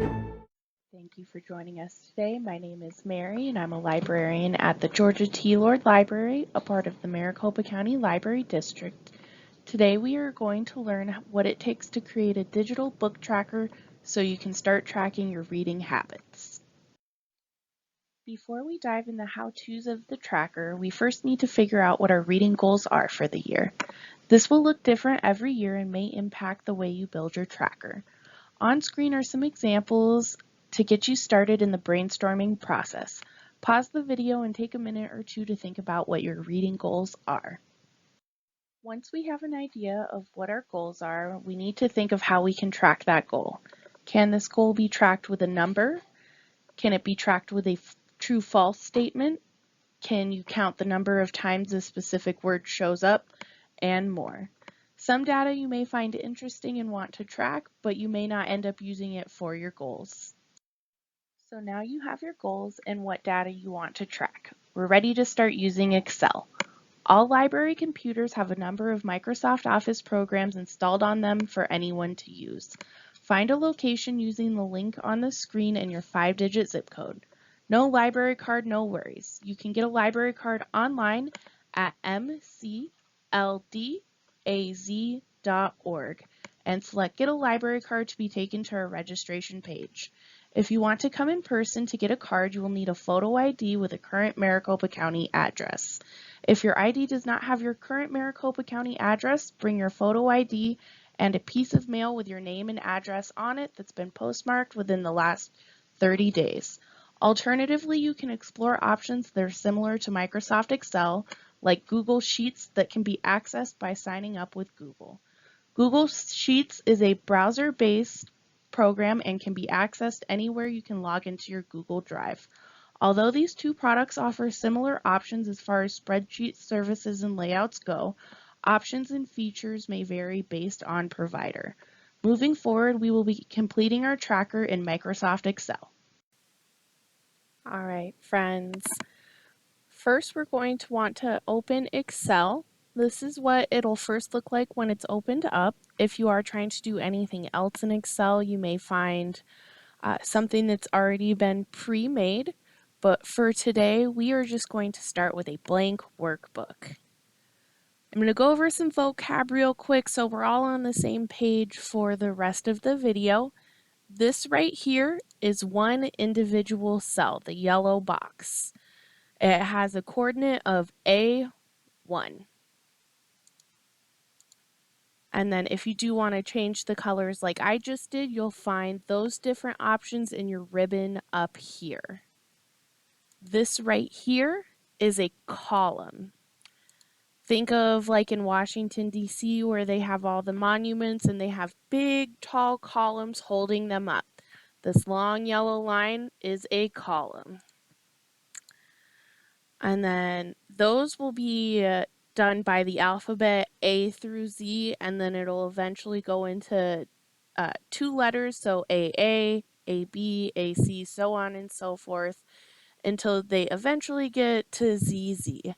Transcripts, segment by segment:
Thank you for joining us today. My name is Mary, and I'm a librarian at the Georgia T. Lord Library, a part of the Maricopa County Library District. Today we are going to learn what it takes to create a digital book tracker so you can start tracking your reading habits. Before we dive into the how-tos of the tracker, we first need to figure out what our reading goals are for the year. This will look different every year and may impact the way you build your tracker. On screen are some examples to get you started in the brainstorming process. Pause the video and take a minute or two to think about what your reading goals are. Once we have an idea of what our goals are, we need to think of how we can track that goal. Can this goal be tracked with a number? Can it be tracked with a true-false statement? Can you count the number of times a specific word shows up? And more. Some data you may find interesting and want to track, but you may not end up using it for your goals. So now you have your goals and what data you want to track. We're ready to start using Excel. All library computers have a number of Microsoft Office programs installed on them for anyone to use. Find a location using the link on the screen and your 5-digit zip code. No library card, no worries. You can get a library card online at mcldaz.org and select Get a Library Card to be taken to our registration page. If you want to come in person to get a card, you will need a photo ID with a current Maricopa County address. If your ID does not have your current Maricopa County address, bring your photo ID and a piece of mail with your name and address on it that's been postmarked within the last 30 days. Alternatively, you can explore options that are similar to Microsoft Excel, like Google Sheets that can be accessed by signing up with Google. Google Sheets is a browser-based program and can be accessed anywhere you can log into your Google Drive. Although these two products offer similar options as far as spreadsheet services and layouts go, options and features may vary based on provider. Moving forward, we will be completing our tracker in Microsoft Excel. All right, friends. First, we're going to want to open Excel. This is what it'll first look like when it's opened up. If you are trying to do anything else in Excel, you may find something that's already been pre-made. But for today, we are just going to start with a blank workbook. I'm going to go over some vocab real quick so we're all on the same page for the rest of the video. This right here is one individual cell, the yellow box. It has a coordinate of A1. And then if you do want to change the colors like I just did, you'll find those different options in your ribbon up here. This right here is a column. Think of like in Washington, D.C., where they have all the monuments and they have big, tall columns holding them up. This long yellow line is a column. And then those will be done by the alphabet A through Z, and then it'll eventually go into 2 letters, so AA, AB, AC, so on and so forth, until they eventually get to ZZ.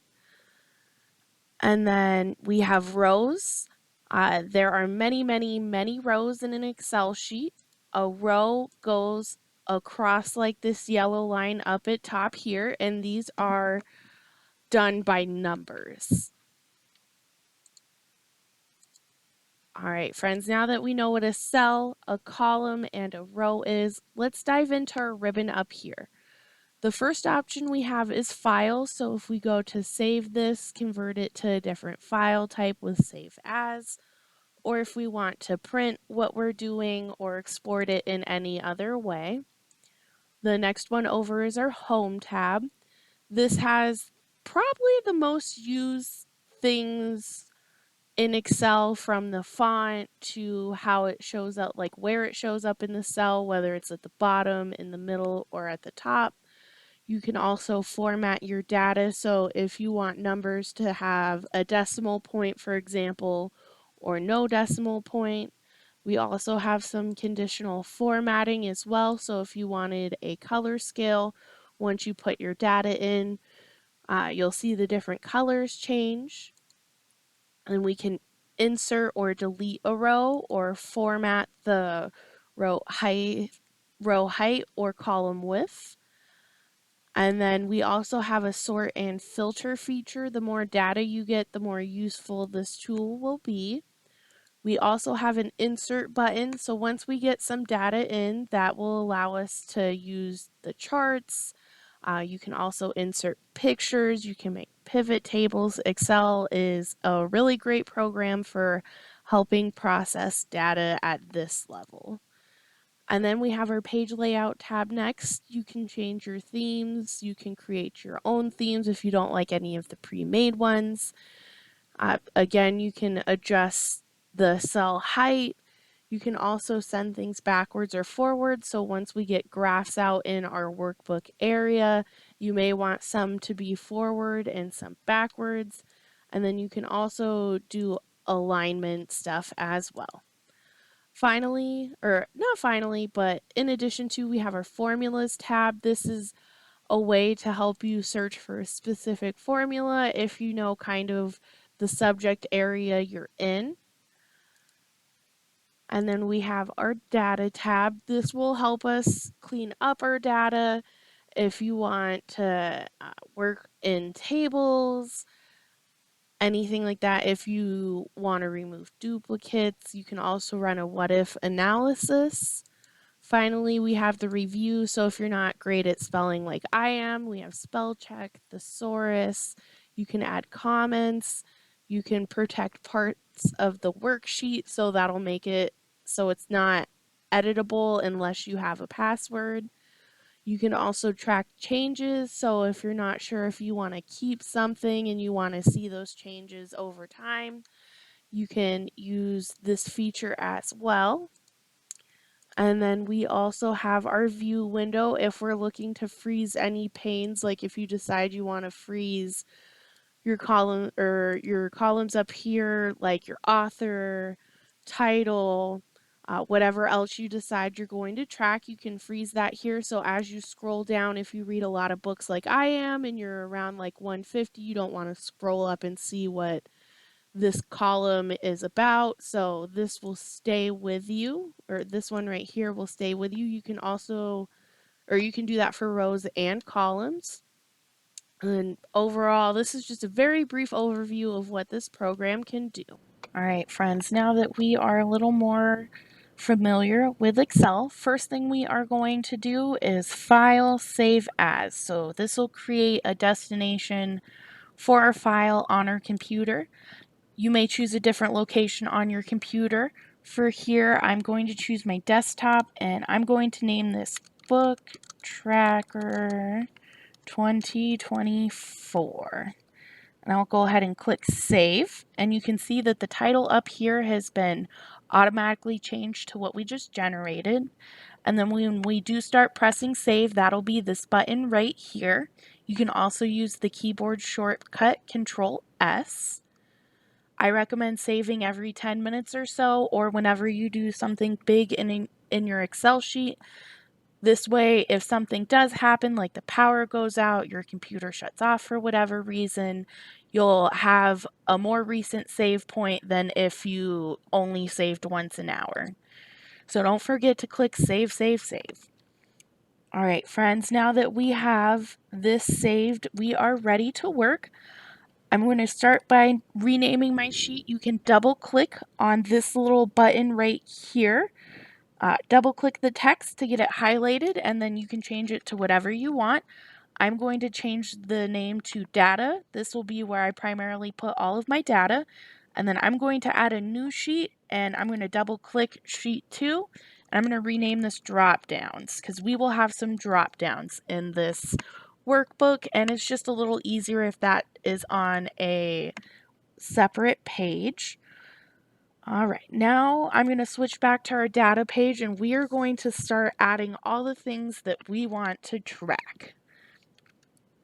And then we have rows. There are many, many, many rows in an Excel sheet. A row goes across like this yellow line up at top here, and these are done by numbers. All right, friends, now that we know what a cell, a column, and a row is, let's dive into our ribbon up here. The first option we have is file, so if we go to save this, convert it to a different file type with save as, or if we want to print what we're doing or export it in any other way. The next one over is our home tab. This has probably the most used things in Excel, from the font to how it shows up, like where it shows up in the cell, whether it's at the bottom, in the middle, or at the top. You can also format your data, so if you want numbers to have a decimal point, for example, or no decimal point. We also have some conditional formatting as well, so if you wanted a color scale, once you put your data in, you'll see the different colors change. And we can insert or delete a row or format the row height, row height or column width. And then we also have a sort and filter feature. The more data you get, the more useful this tool will be. We also have an insert button. So once we get some data in, that will allow us to use the charts. You can also insert pictures. You can make pivot tables. Excel is a really great program for helping process data at this level. And then we have our page layout tab next. You can change your themes. You can create your own themes if you don't like any of the pre-made ones. Again, you can adjust the cell height. You can also send things backwards or forwards. So once we get graphs out in our workbook area, you may want some to be forward and some backwards. And then you can also do alignment stuff as well. Finally, or not finally, but in addition to, we have our formulas tab. This is a way to help you search for a specific formula if you know kind of the subject area you're in. And then we have our data tab. This will help us clean up our data if you want to work in tables, anything like that. If you want to remove duplicates, you can also run a what if analysis. Finally, we have the review. So if you're not great at spelling like I am, we have spell check, thesaurus. You can add comments. You can protect parts of the worksheet, so that'll make it so it's not editable unless you have a password. You can also track changes. So if you're not sure if you want to keep something and you want to see those changes over time, you can use this feature as well. And then we also have our view window if we're looking to freeze any panes, like if you decide you want to freeze your column or your columns up here, like your author, title, whatever else you decide you're going to track, you can freeze that here. So as you scroll down, if you read a lot of books like I am and you're around like 150, you don't want to scroll up and see what this column is about. So this will stay with you, or this one right here will stay with you. You can also, or you can do that for rows and columns. And overall, this is just a very brief overview of what this program can do. All right, friends, now that we are a little more familiar with Excel, first thing we are going to do is File, Save As. So this will create a destination for our file on our computer. You may choose a different location on your computer. For here, I'm going to choose my desktop and I'm going to name this Book Tracker 2024. And I'll go ahead and click Save. And you can see that the title up here has been automatically changed to what we just generated. And then when we do start pressing save, that'll be this button right here. You can also use the keyboard shortcut Control S. I recommend saving every 10 minutes or so, or whenever you do something big in your Excel sheet. This way, if something does happen, like the power goes out, your computer shuts off for whatever reason, you'll have a more recent save point than if you only saved once an hour. So don't forget to click save, save, save. All right, friends, now that we have this saved, we are ready to work. I'm going to start by renaming my sheet. You can double click on this little button right here. Double click the text to get it highlighted, and then you can change it to whatever you want. I'm going to change the name to data. This will be where I primarily put all of my data. And then I'm going to add a new sheet, and I'm going to double click sheet 2. And I'm going to rename this drop downs because we will have some drop downs in this workbook, and it's just a little easier if that is on a separate page. All right, now I'm going to switch back to our data page and we are going to start adding all the things that we want to track.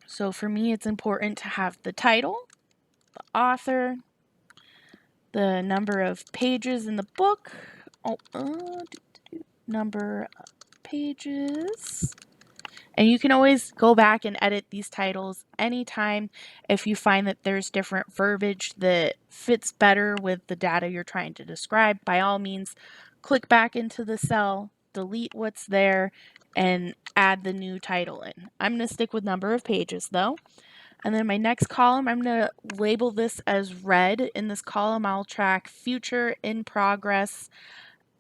So for me, it's important to have the title, the author, the number of pages in the book, number of pages. And you can always go back and edit these titles anytime if you find that there's different verbiage that fits better with the data you're trying to describe. By all means, click back into the cell, delete what's there, and add the new title in. I'm going to stick with number of pages though. And then my next column, I'm going to label this as red. In this column, I'll track future, in progress,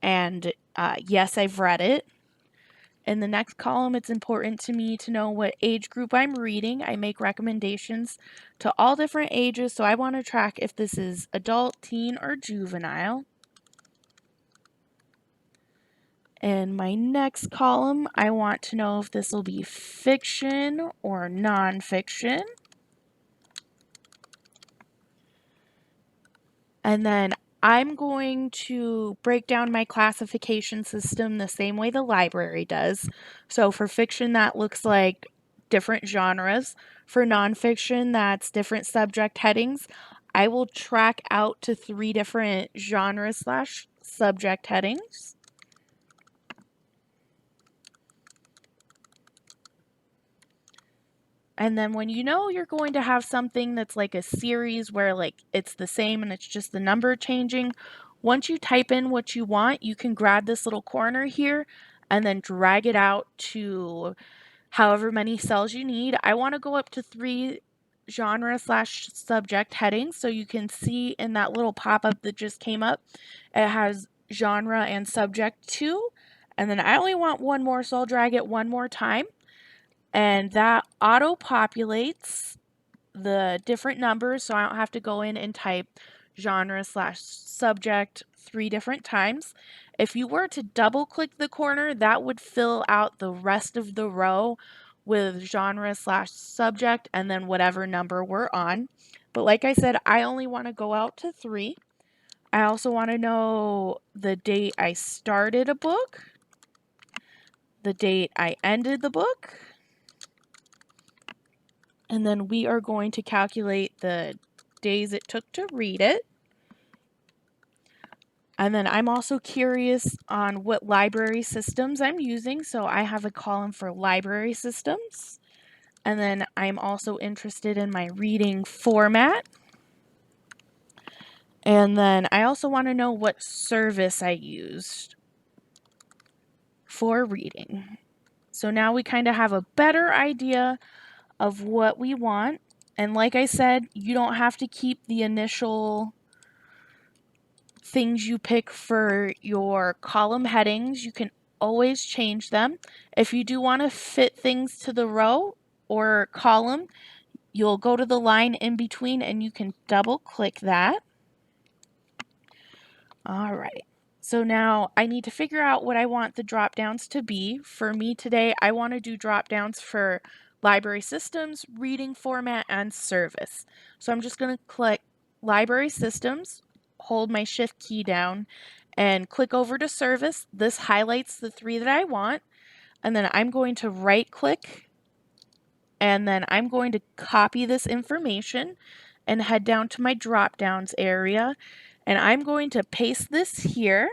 and yes, I've read it. In the next column, it's important to me to know what age group I'm reading. I make recommendations to all different ages, so I want to track if this is adult, teen, or juvenile. In my next column, I want to know if this will be fiction or nonfiction. And then I'm going to break down my classification system the same way the library does. So for fiction, that looks like different genres. For nonfiction, that's different subject headings. I will track out to 3 different genres/subject headings. And then when you know you're going to have something that's like a series where like it's the same and it's just the number changing, once you type in what you want, you can grab this little corner here and then drag it out to however many cells you need. I want to go up to 3 genre/subject headings, so you can see in that little pop-up that just came up, it has genre and subject 2, and then I only want 1 more, so I'll drag it 1 more time. And that auto-populates the different numbers, so I don't have to go in and type genre/subject 3 different times. If you were to double-click the corner, that would fill out the rest of the row with genre/subject and then whatever number we're on. But like I said, I only want to go out to 3. I also want to know the date I started a book, the date I ended the book, and then we are going to calculate the days it took to read it. And then I'm also curious on what library systems I'm using. So I have a column for library systems. And then I'm also interested in my reading format. And then I also want to know what service I used for reading. So now we kind of have a better idea of what we want. And like I said, you don't have to keep the initial things you pick for your column headings. You can always change them. If you do want to fit things to the row or column, you'll go to the line in between and you can double click that. All right. So now I need to figure out what I want the drop downs to be. For me today, I want to do drop downs for library systems, reading format, and service. So I'm just going to click library systems, hold my shift key down, and click over to service. This highlights the 3 that I want. And then I'm going to right click, and then I'm going to copy this information and head down to my drop downs area. And I'm going to paste this here.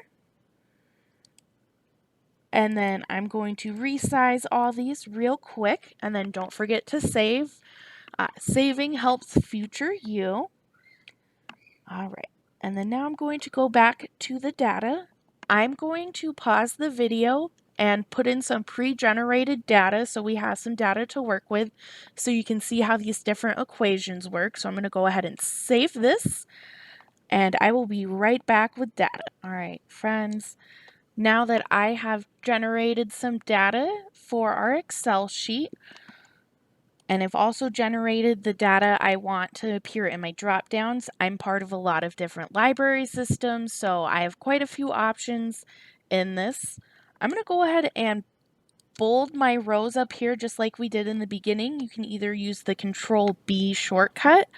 And then I'm going to resize all these real quick. And then don't forget to save. Saving helps future you. All right. And then now I'm going to go back to the data. I'm going to pause the video and put in some pre-generated data so we have some data to work with so you can see how these different equations work. So I'm going to go ahead and save this and I will be right back with data. All right, friends. Now that I have generated some data for our Excel sheet, and I've also generated the data I want to appear in my drop downs. I'm part of a lot of different library systems, so I have quite a few options in this. I'm going to go ahead and bold my rows up here just like we did in the beginning. You can either use the Control B shortcut,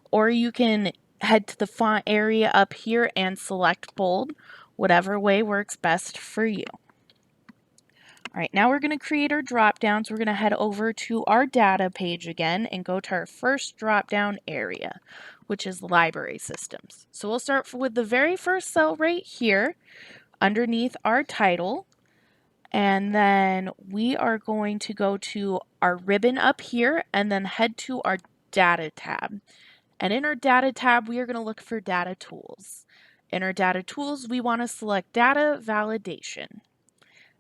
or you can head to the font area up here and select bold, whatever way works best for you. All right, now we're going to create our drop downs. We're going to head over to our data page again and go to our first drop down area, which is library systems. So we'll start with the very first cell right here underneath our title. And then we are going to go to our ribbon up here and then head to our data tab. And in our data tab, we are going to look for data tools. In our data tools, we want to select data validation.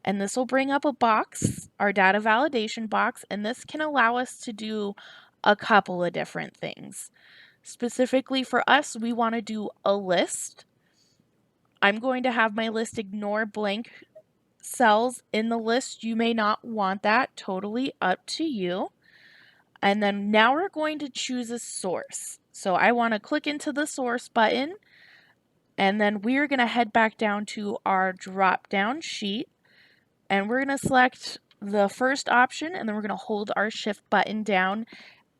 And this will bring up a box, our data validation box, and this can allow us to do a couple of different things. Specifically for us, we want to do a list. I'm going to have my list ignore blank cells in the list. You may not want that, totally up to you. And then now we're going to choose a source. So I want to click into the source button, and then we're going to head back down to our drop down sheet, and we're going to select the first option, and then we're going to hold our shift button down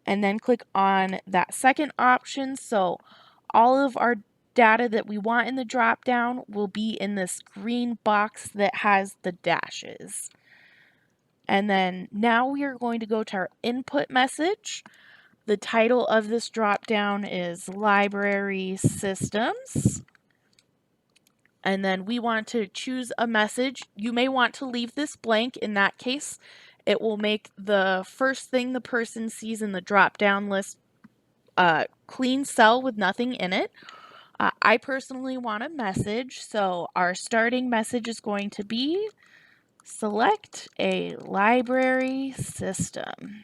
and then click on that second option. So all of our data that we want in the drop down will be in this green box that has the dashes. And then now we are going to go to our input message. The title of this drop down is Library Systems. And then we want to choose a message. You may want to leave this blank. In that case, it will make the first thing the person sees in the drop down list a clean cell with nothing in it. I personally want a message, so our starting message is going to be select a library system.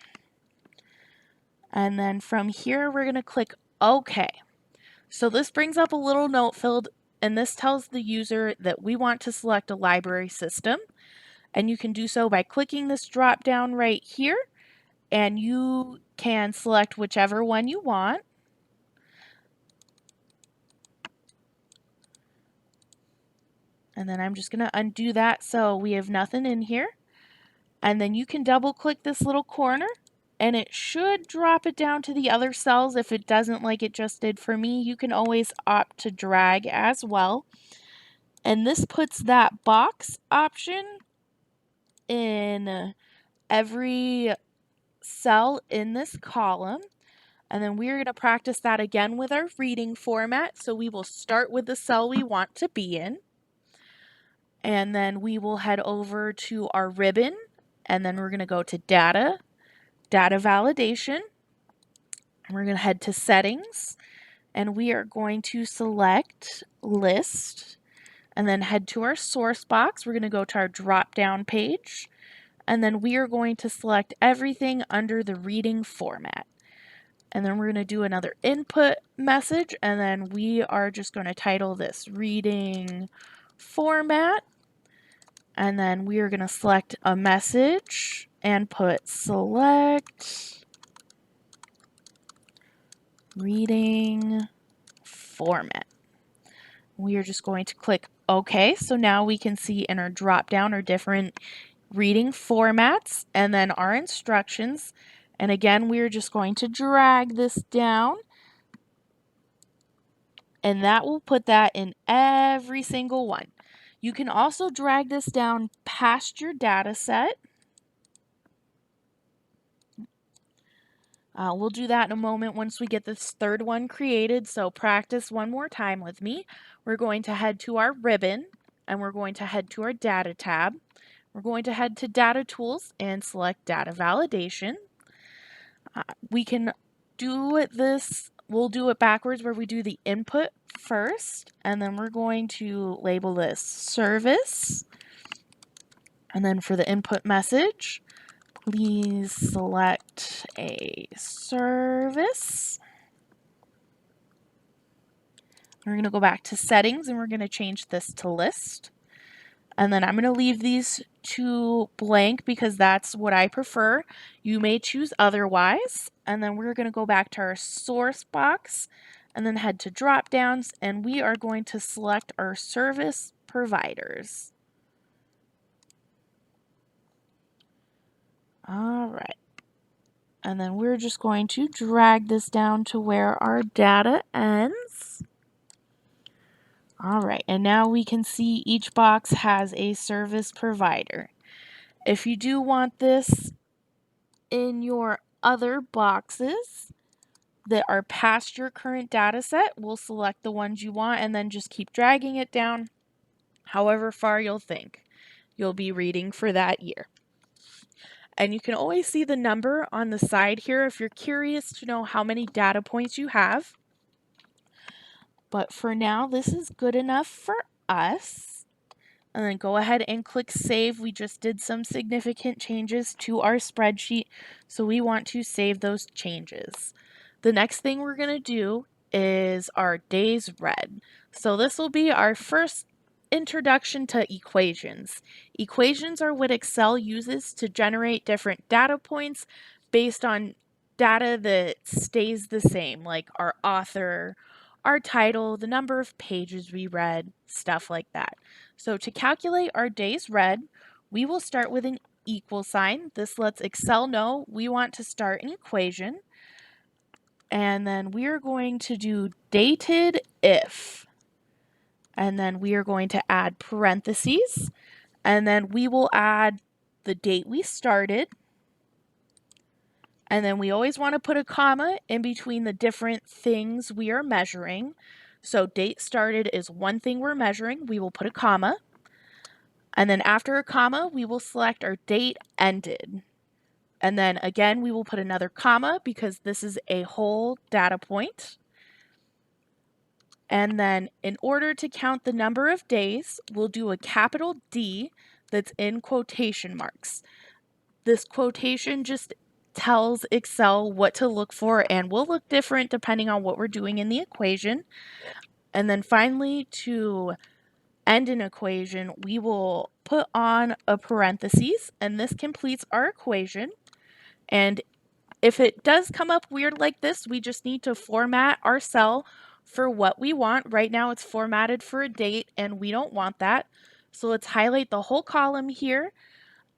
And then from here, we're going to click OK. So this brings up a little note field, and this tells the user that we want to select a library system. And you can do so by clicking this drop down right here, and you can select whichever one you want. And then I'm just going to undo that so we have nothing in here. And then you can double click this little corner, and it should drop it down to the other cells. If it doesn't, like it just did for me, you can always opt to drag as well. And this puts that box option in every cell in this column. And then we're going to practice that again with our reading format. So we will start with the cell we want to be in. And then we will head over to our ribbon, and then we're going to go to data validation, and we're going to head to settings, and we are going to select list, and then head to our source box. We're going to go to our drop down page, and then we are going to select everything under the reading format. And then we're going to do another input message, and then we are just going to title this reading format. And then we are going to select a message and put select reading format. We are just going to click OK. So now we can see in our drop down our different reading formats and then our instructions. And again, we are just going to drag this down, and that will put that in every single one. You can also drag this down past your data set. We'll do that in a moment once we get this third one created, so practice one more time with me. We're going to head to our ribbon, and we're going to head to our data tab. We're going to head to data tools and select data validation. We can do this, we'll do it backwards where we do the input first, and then we're going to label this service. And then for the input message, please select a service. We're going to go back to settings, and we're going to change this to list. And then I'm going to leave these two blank because that's what I prefer. You may choose otherwise. And then we're going to go back to our source box and then head to drop downs, and we are going to select our service providers. All right. And then we're just going to drag this down to where our data ends. All right, and now we can see each box has a service provider. If you do want this in your other boxes that are past your current data set, we'll select the ones you want and then just keep dragging it down however far you'll think you'll be reading for that year. And you can always see the number on the side here if you're curious to know how many data points you have. But for now, this is good enough for us. and then go ahead and click save. We just did some significant changes to our spreadsheet, so we want to save those changes. The next thing we're going to do is our days read. So this will be our first introduction to equations. Equations are what Excel uses to generate different data points based on data that stays the same, like our author, our title, the number of pages we read, stuff like that. So to calculate our days read, we will start with an equal sign. This lets Excel know we want to start an equation. And then we are going to do dated if. And then we are going to add parentheses. And then we will add the date we started. And then we always want to put a comma in between the different things we are measuring. So date started is one thing we're measuring. We will put a comma. And then after a comma, we will select our date ended. And then again, we will put another comma because this is a whole data point. And then in order to count the number of days, we'll do a capital D that's in quotation marks. This quotation just tells Excel what to look for and will look different depending on what we're doing in the equation. And then finally, to end an equation, we will put on a parentheses, and this completes our equation. And if it does come up weird like this, we just need to format our cell for what we want. Right now it's formatted for a date, and we don't want that. So let's highlight the whole column here,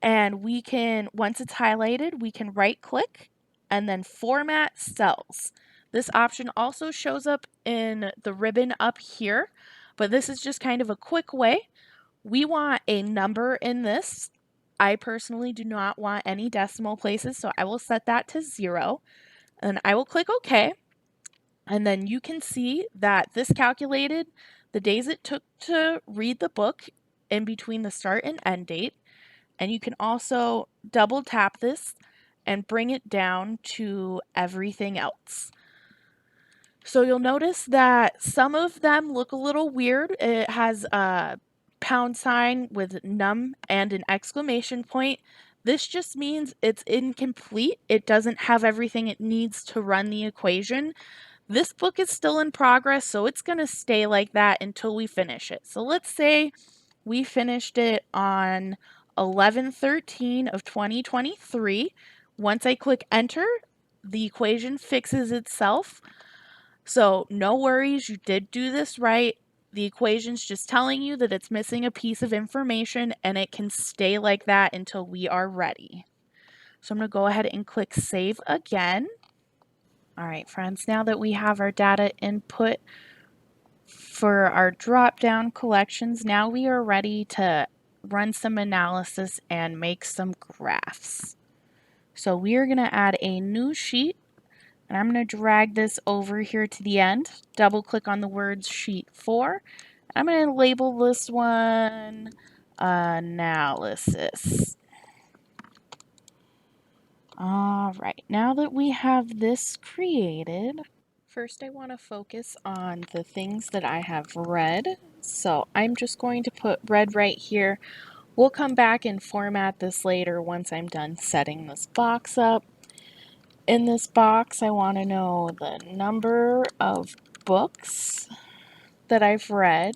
and we can, once it's highlighted, we can right click and then format cells. This option also shows up in the ribbon up here, but this is just kind of a quick way. We want a number in this. I personally do not want any decimal places, so I will set that to 0. And I will click OK. And then you can see that this calculated the days it took to read the book in between the start and end date. And you can also double tap this and bring it down to everything else. So you'll notice that some of them look a little weird. It has a pound sign with num and an exclamation point. This just means it's incomplete. It doesn't have everything it needs to run the equation. This book is still in progress, so it's going to stay like that until we finish it. So let's say we finished it on 11/13 of 2023. Once I click enter, the equation fixes itself. So no worries, you did do this right. The equation's just telling you that it's missing a piece of information, and it can stay like that until we are ready. So I'm going to go ahead and click save again. All right, friends, now that we have our data input for our drop-down collections, now we are ready to run some analysis and make some graphs. So we are going to add a new sheet, and I'm going to drag this over here to the end, double click on the words sheet 4. I'm going to label this one analysis. All right, now that we have this created, first I want to focus on the things that I have read. So I'm just going to put read right here. We'll come back and format this later once I'm done setting this box up. In this box, I want to know the number of books that I've read,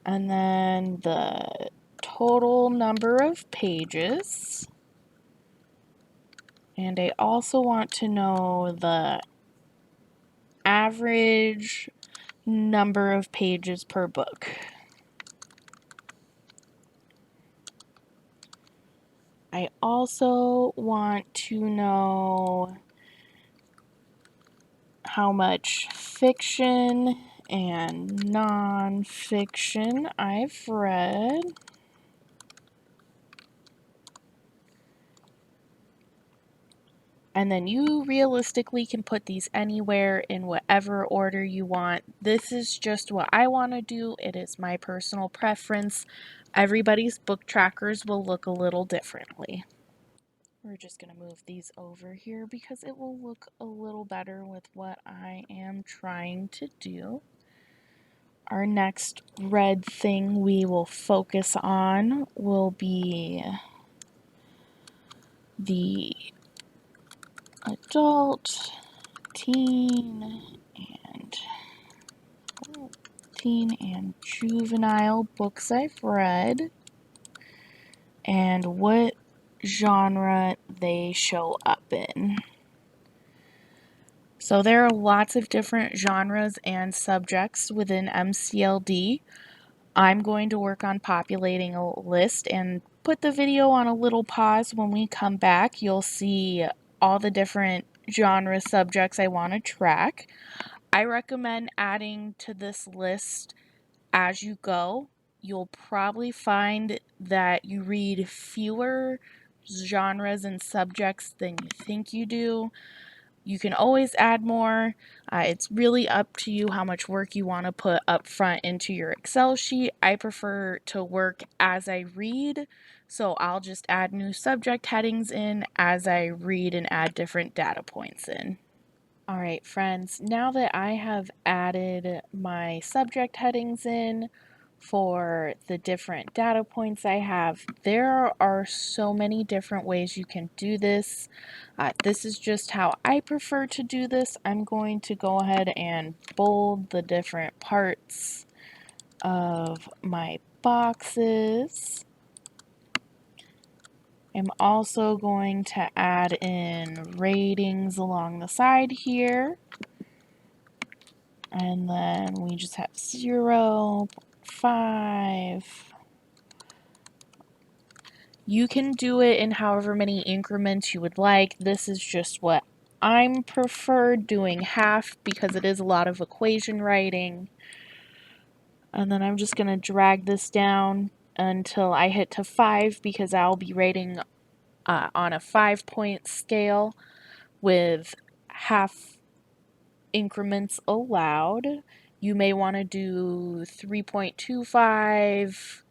and then the total number of pages. And I also want to know the average number of pages per book. I also want to know how much fiction and non-fiction I've read. And then you realistically can put these anywhere in whatever order you want. This is just what I want to do. It is my personal preference. Everybody's book trackers will look a little differently. We're just going to move these over here because it will look a little better with what I am trying to do. Our next red thing we will focus on will be the adult, teen, and juvenile books I've read and what genre they show up in. So there are lots of different genres and subjects within MCLD. I'm going to work on populating a list and put the video on a little pause. When we come back, you'll see all the different genre subjects I want to track. I recommend adding to this list as you go. You'll probably find that you read fewer genres and subjects than you think you do. You can always add more. It's really up to you how much work you want to put up front into your Excel sheet. I prefer to work as I read, so I'll just add new subject headings in as I read and add different data points in. All right, friends, now that I have added my subject headings in for the different data points I have, there are so many different ways you can do this. This is just how I prefer to do this. I'm going to go ahead and bold the different parts of my boxes. I'm also going to add in ratings along the side here. And then we just have 0, 5. You can do it in however many increments you would like. This is just what I'm preferred doing, half, because it is a lot of equation writing. And then I'm just going to drag this down until I hit to 5, because I'll be rating on a 5-point scale with half increments allowed. You may want to do 3.25,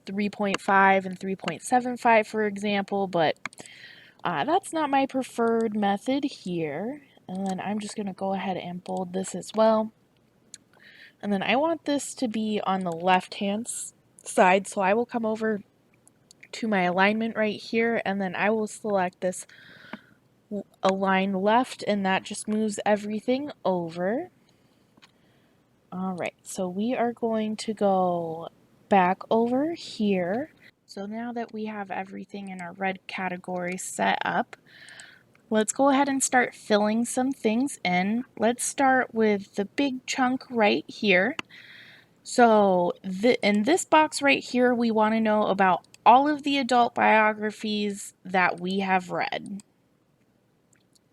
3.5, and 3.75, for example, but that's not my preferred method here. And then I'm just going to go ahead and bold this as well. And then I want this to be on the left-hand side, so I will come over to my alignment right here, and then I will select this align left, and that just moves everything over. Alright, so we are going to go back over here. So now that we have everything in our red category set up, let's go ahead and start filling some things in. Let's start with the big chunk right here. So in this box right here, we want to know about all of the adult biographies that we have read.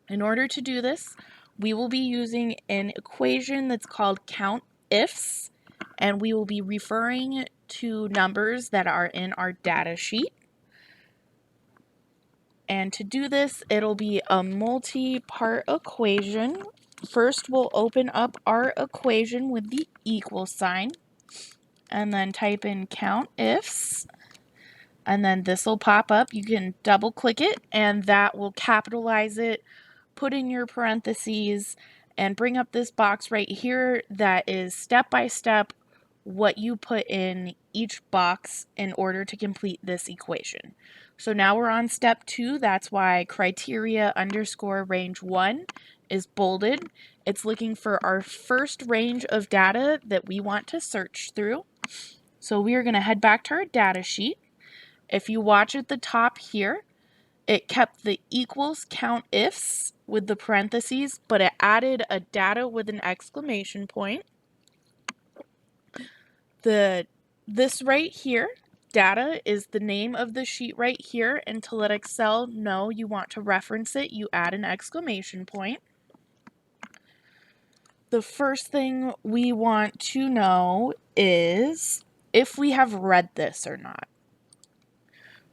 In order to do this, we will be using an equation that's called COUNTIFs, and we will be referring to numbers that are in our data sheet. And to do this, it'll be a multi-part equation. First, we'll open up our equation with the equal sign, and then type in COUNTIFs, and then this will pop up. You can double click it, and that will capitalize it, put in your parentheses, and bring up this box right here that is step by step what you put in each box in order to complete this equation. So now we're on step 2. That's why criteria underscore range 1 is bolded. It's looking for our first range of data that we want to search through. So we are going to head back to our data sheet. If you watch at the top here, it kept the equals COUNTIFs with the parentheses, but it added a data with an exclamation point. This right here, data, is the name of the sheet right here, and to let Excel know you want to reference it, you add an exclamation point. The first thing we want to know is if we have read this or not.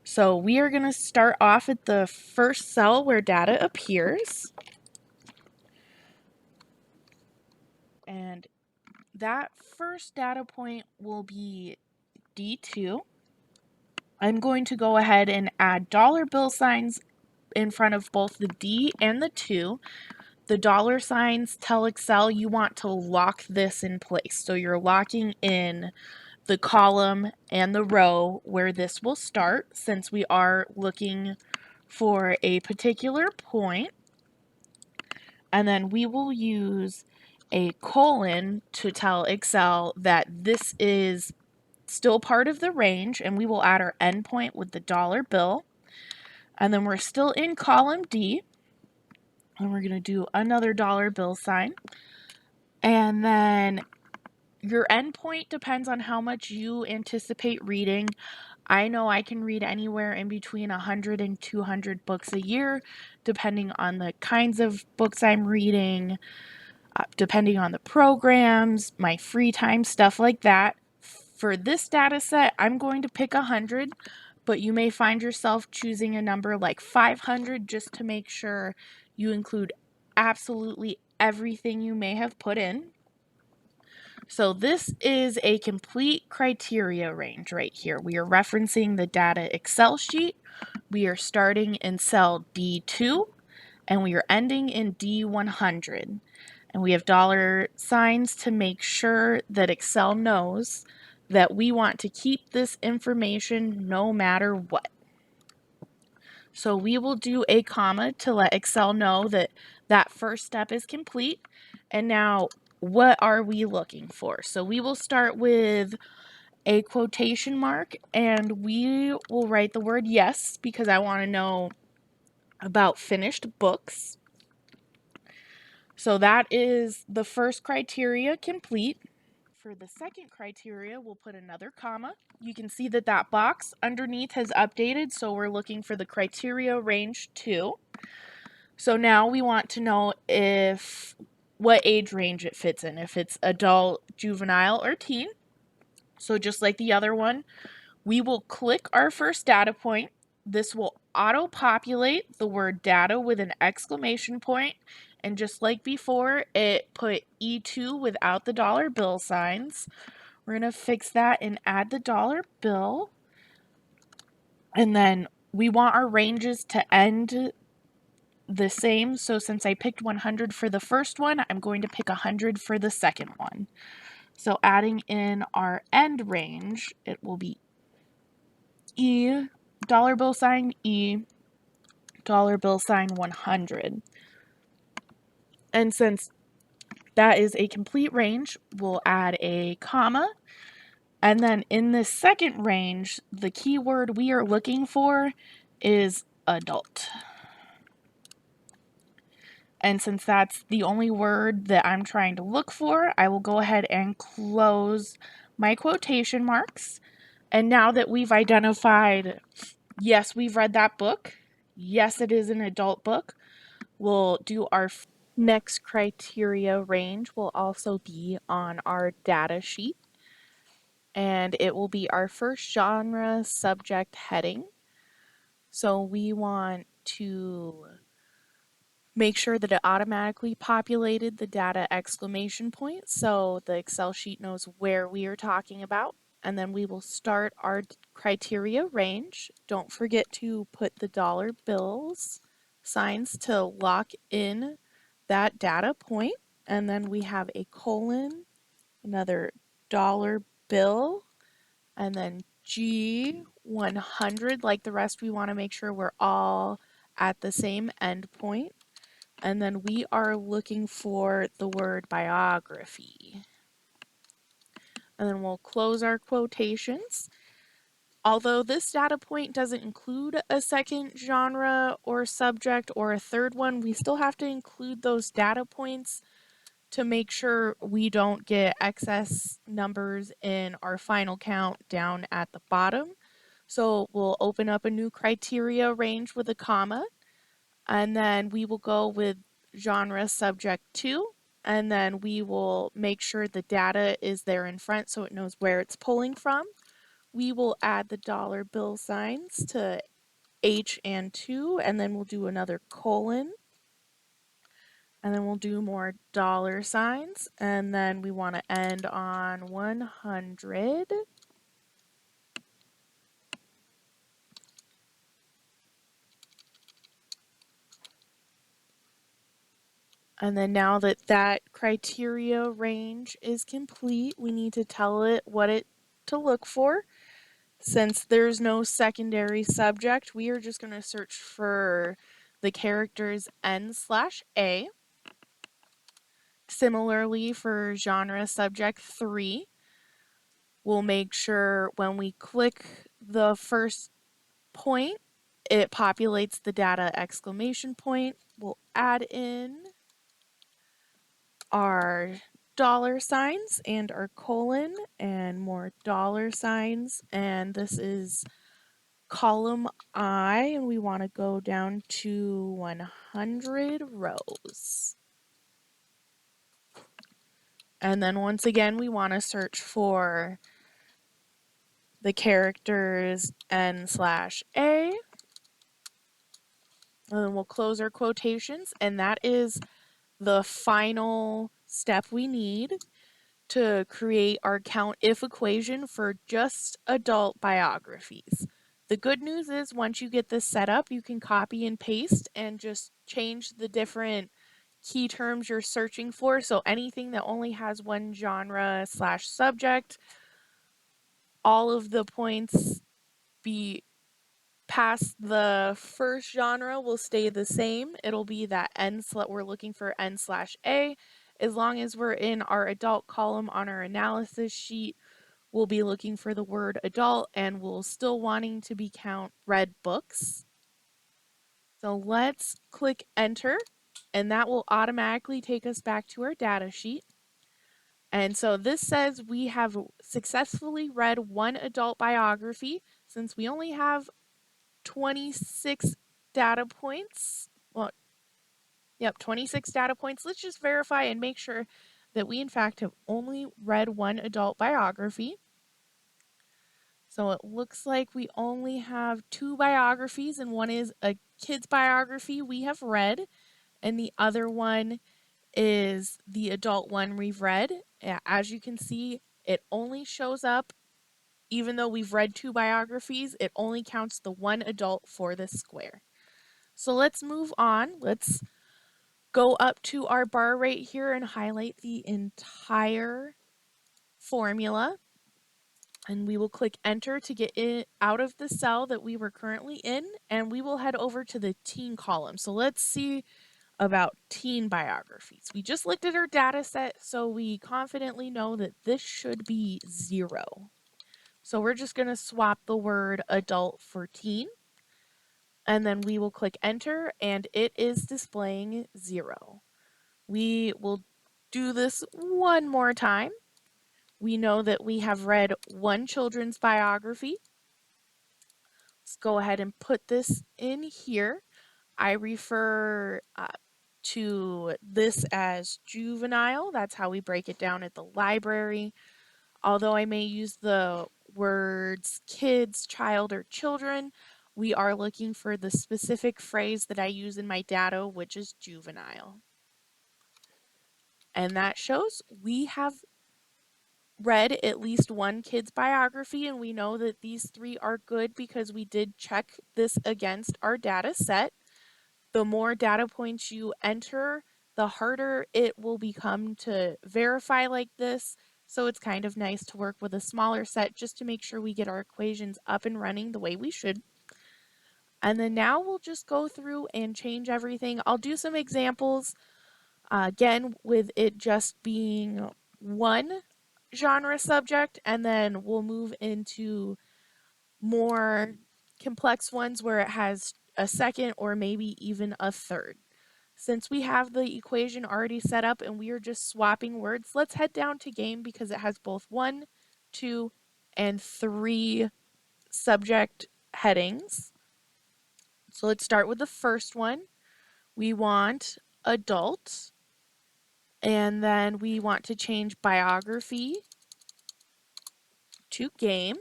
So we are going to start off at the first cell where data appears. And that first data point will be D2. I'm going to go ahead and add dollar bill signs in front of both the D and the 2. the dollar signs tell Excel you want to lock this in place. So you're locking in the column and the row where this will start, since we are looking for a particular point. And then we will use a colon to tell Excel that this is still part of the range, and we will add our endpoint with the dollar bill. And then we're still in column D, and we're going to do another dollar bill sign. And then your endpoint depends on how much you anticipate reading. I know I can read anywhere in between 100 and 200 books a year, depending on the kinds of books I'm reading, depending on the programs, my free time, stuff like that. For this data set, I'm going to pick 100, but you may find yourself choosing a number like 500 just to make sure you include absolutely everything you may have put in. So this is a complete criteria range right here. We are referencing the data Excel sheet. We are starting in cell D2 and we are ending in D100. And we have dollar signs to make sure that Excel knows that we want to keep this information no matter what. So we will do a comma to let Excel know that that first step is complete. And now, what are we looking for? So we will start with a quotation mark, and we will write the word yes because I want to know about finished books. So that is the first criteria complete. For the second criteria, we'll put another comma. You can see that that box underneath has updated, so we're looking for the criteria range 2. So now we want to know what age range it fits in, if it's adult, juvenile, or teen. So just like the other one, we will click our first data point. This will auto-populate the word data with an exclamation point. And just like before, it put E2 without the dollar bill signs. We're going to fix that and add the dollar bill. And then we want our ranges to end the same. So since I picked 100 for the first one, I'm going to pick 100 for the second one. So adding in our end range, it will be E, dollar bill sign E, dollar bill sign 100. And since that is a complete range, we'll add a comma. And then in this second range, the keyword we are looking for is adult. And since that's the only word that I'm trying to look for, I will go ahead and close my quotation marks. And now that we've identified, yes, we've read that book, yes, it is an adult book, we'll do our next criteria range will also be on our data sheet. And it will be our first genre subject heading. So we want to make sure that it automatically populated the data exclamation point so the Excel sheet knows where we are talking about. And then we will start our criteria range. Don't forget to put the dollar bills signs to lock in that data point. And then we have a colon, another dollar bill, and then G100. Like the rest, we want to make sure we're all at the same endpoint. And then we are looking for the word biography. And then we'll close our quotations. Although this data point doesn't include a second genre or subject or a third one, we still have to include those data points to make sure we don't get excess numbers in our final count down at the bottom. So we'll open up a new criteria range with a comma, and then we will go with genre subject 2, and then we will make sure the data is there in front so it knows where it's pulling from. We will add the dollar bill signs to H and 2, and then we'll do another colon. And then we'll do more dollar signs. And then we want to end on 100. And then now that that criteria range is complete, we need to tell it what it to look for. Since there's no secondary subject, we are just going to search for the characters N/A. Similarly, for genre subject 3, we'll make sure when we click the first point, it populates the data exclamation point. We'll add in our dollar signs and our colon and more dollar signs, and this is column I, and we want to go down to 100 rows. And then once again, we want to search for the characters N/A. And then we'll close our quotations, and that is the final step we need to create our COUNT-IF equation for just adult biographies. The good news is once you get this set up, you can copy and paste and just change the different key terms you're searching for. So anything that only has one genre/subject, all of the points past the first genre will stay the same. It'll be that we're looking for N/A. As long as we're in our adult column on our analysis sheet, we'll be looking for the word adult, and we'll still wanting to be count read books. So let's click enter, and that will automatically take us back to our data sheet. And so this says we have successfully read one adult biography. Since we only have 26 data points. Well, yep, 26 data points. Let's just verify and make sure that we in fact have only read one adult biography. So it looks like we only have 2 biographies, and one is a kid's biography we have read, and the other one is the adult one we've read. As you can see, it only shows up, even though we've read 2 biographies, it only counts the one adult for this square. So let's move on. Let's go up to our bar right here and highlight the entire formula. And we will click enter to get it out of the cell that we were currently in, and we will head over to the teen column. So let's see about teen biographies. We just looked at our data set, so we confidently know that this should be 0. So we're just going to swap the word adult for teen, and then we will click enter, and it is displaying 0. We will do this one more time. We know that we have read one children's biography. Let's go ahead and put this in here. I refer to this as juvenile. That's how we break it down at the library. Although I may use the words kids, child, or children, we are looking for the specific phrase that I use in my data, which is juvenile. And that shows we have read at least one kid's biography, and we know that these 3 are good because we did check this against our data set. The more data points you enter, the harder it will become to verify like this. So it's kind of nice to work with a smaller set just to make sure we get our equations up and running the way we should. And then now we'll just go through and change everything. I'll do some examples, again, with it just being one genre subject, and then we'll move into more complex ones where it has a second or maybe even a third. Since we have the equation already set up and we are just swapping words, let's head down to game because it has both 1, 2, and 3 subject headings. So let's start with the first one. We want adult, and then we want to change biography to game.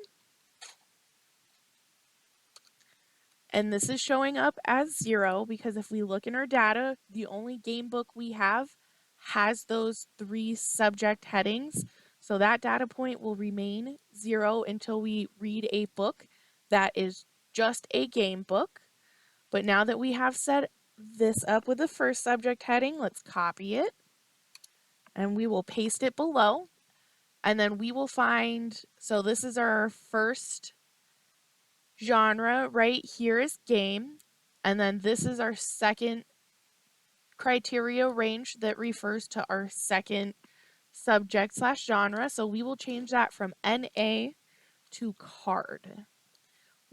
And this is showing up as 0 because if we look in our data, the only game book we have has those 3 subject headings. So that data point will remain 0 until we read a book that is just a game book. But now that we have set this up with the first subject heading. Let's copy it and we will paste it below. And then we will find, so this is our first genre right here is game. And then this is our second criteria range that refers to our second subject slash genre. So we will change that from NA to card.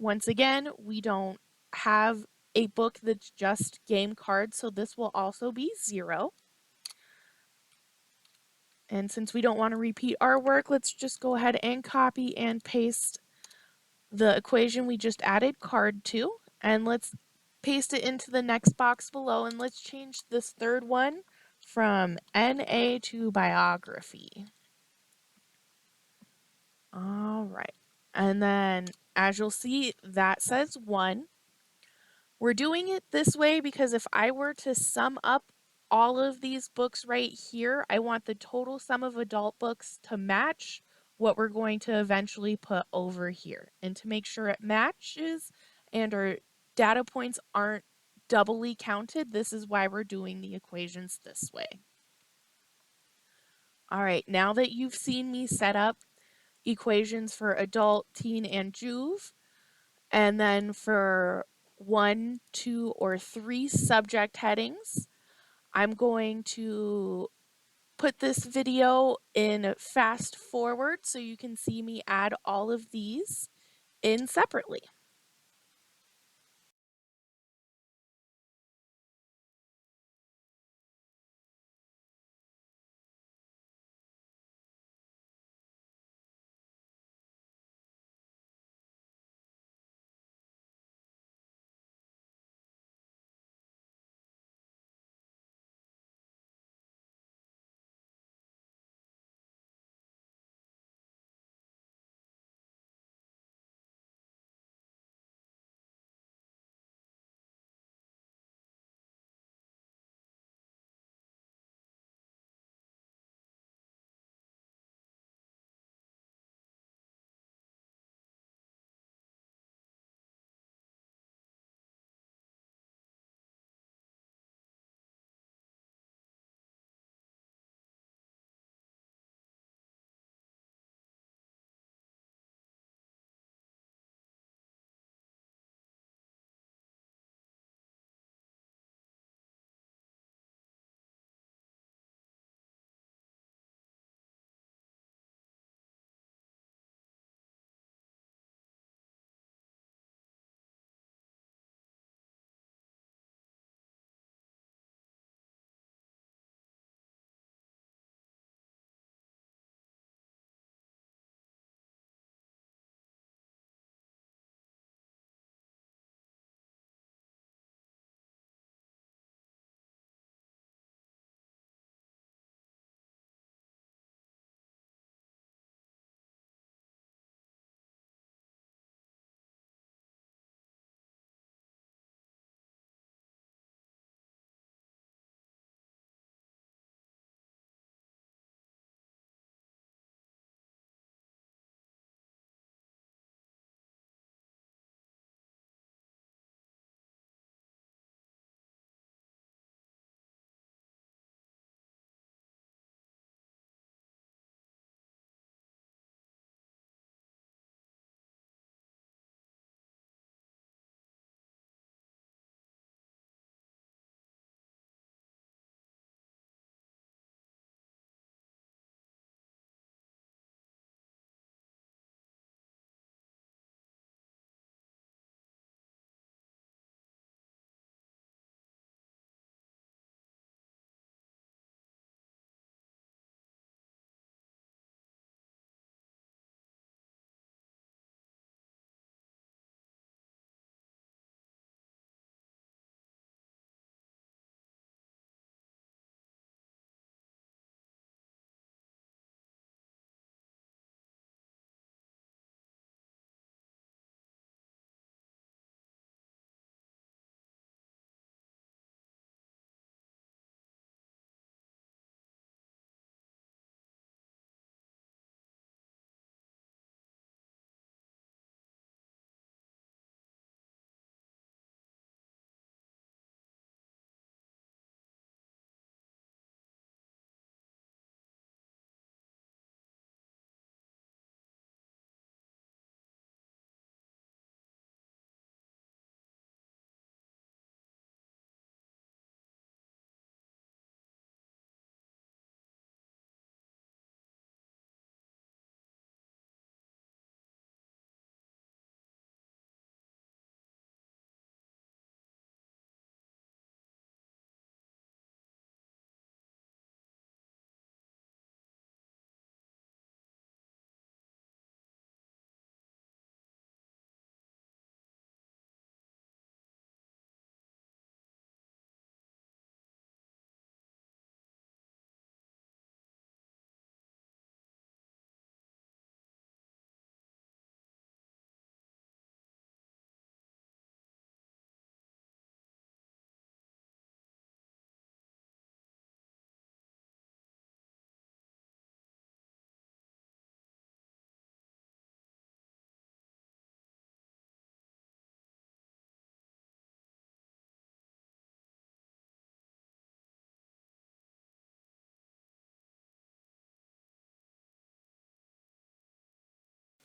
Once again, we don't have a book that's just game cards, so this will also be 0. And since we don't want to repeat our work, let's just go ahead and copy and paste the equation we just added card to, and let's paste it into the next box below, and let's change this third one from NA to biography. All right. And then as you'll see, that says 1. We're doing it this way because if I were to sum up all of these books right here, I want the total sum of adult books to match what we're going to eventually put over here. And to make sure it matches and our data points aren't doubly counted, this is why we're doing the equations this way. All right, now that you've seen me set up equations for adult, teen, and juve, and then for 1, 2, or 3 subject headings, I'm going to put this video in fast forward so you can see me add all of these in separately.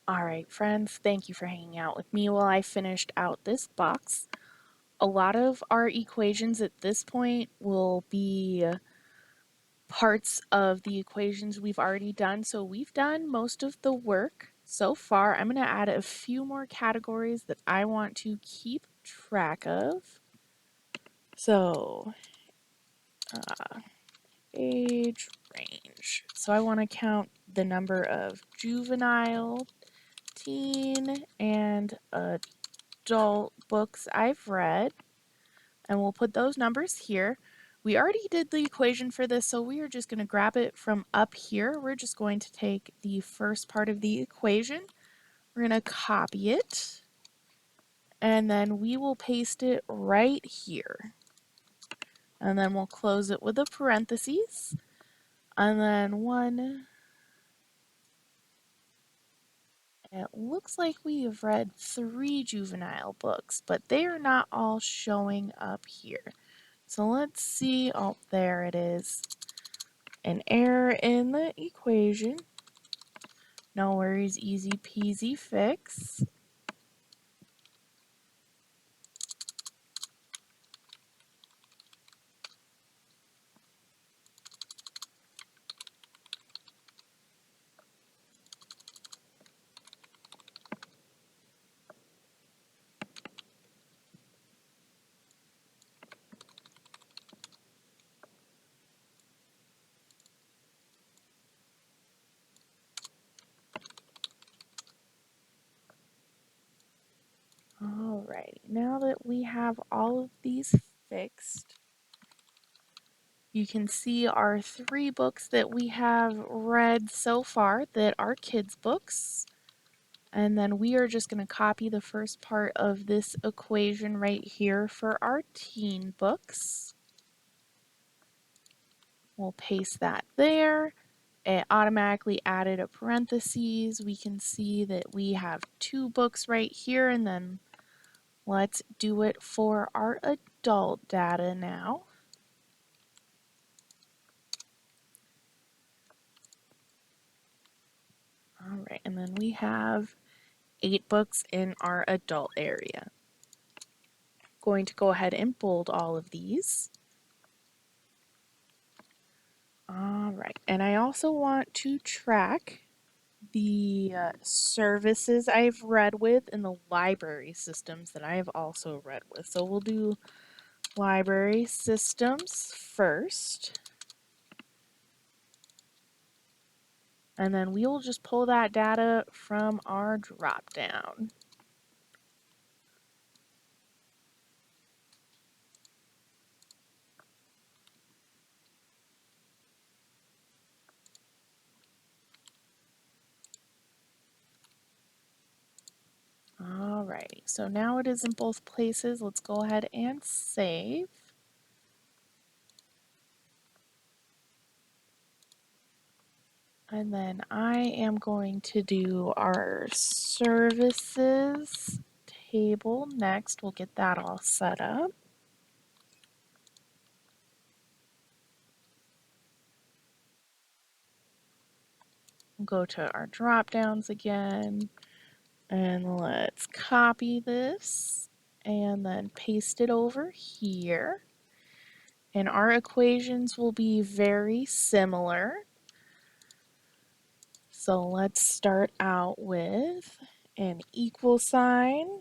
All right, friends, thank you for hanging out with me while I finished out this box. A lot of our equations at this point will be parts of the equations we've already done. So we've done most of the work so far. I'm going to add a few more categories that I want to keep track of. So, age range. So I want to count the number of juvenile, teen, and adult books I've read, and we'll put those numbers here. We already did the equation for this, so we are just going to grab it from up here. We're just going to take the first part of the equation, we're going to copy it, and then we will paste it right here. And then we'll close it with a parentheses, and then one. It looks like we have read 3 juvenile books, but they are not all showing up here. So let's see. Oh, there it is. An error in the equation. No worries, easy peasy fix. Alrighty, now that we have all of these fixed, you can see our 3 books that we have read so far that are kids' books. And then we are just going to copy the first part of this equation right here for our teen books. We'll paste that there. It automatically added a parentheses. We can see that we have 2 books right here, and then let's do it for our adult data now. All right, and then we have 8 books in our adult area. Going to go ahead and bold all of these. All right, and I also want to track the services I've read with and the library systems that I have also read with. So we'll do library systems first. And then we will just pull that data from our drop down. Alrighty, so now it is in both places. Let's go ahead and save. And then I am going to do our services table next. We'll get that all set up. We'll go to our drop downs again, and let's copy this and then paste it over here. And our equations will be very similar. So let's start out with an equal sign.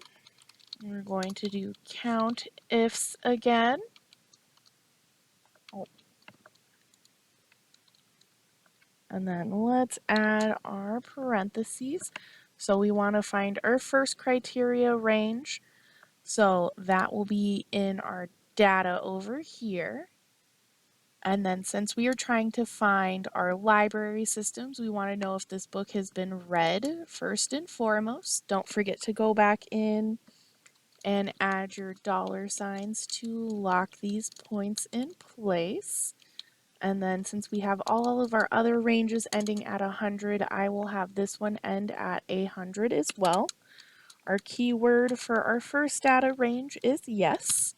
We're going to do count ifs again. And then let's add our parentheses. So we want to find our first criteria range. So that will be in our data over here. And then since we are trying to find our library systems, we want to know if this book has been read first and foremost. Don't forget to go back in and add your dollar signs to lock these points in place. And then since we have all of our other ranges ending at 100, I will have this one end at 100 as well. Our keyword for our first data range is yes.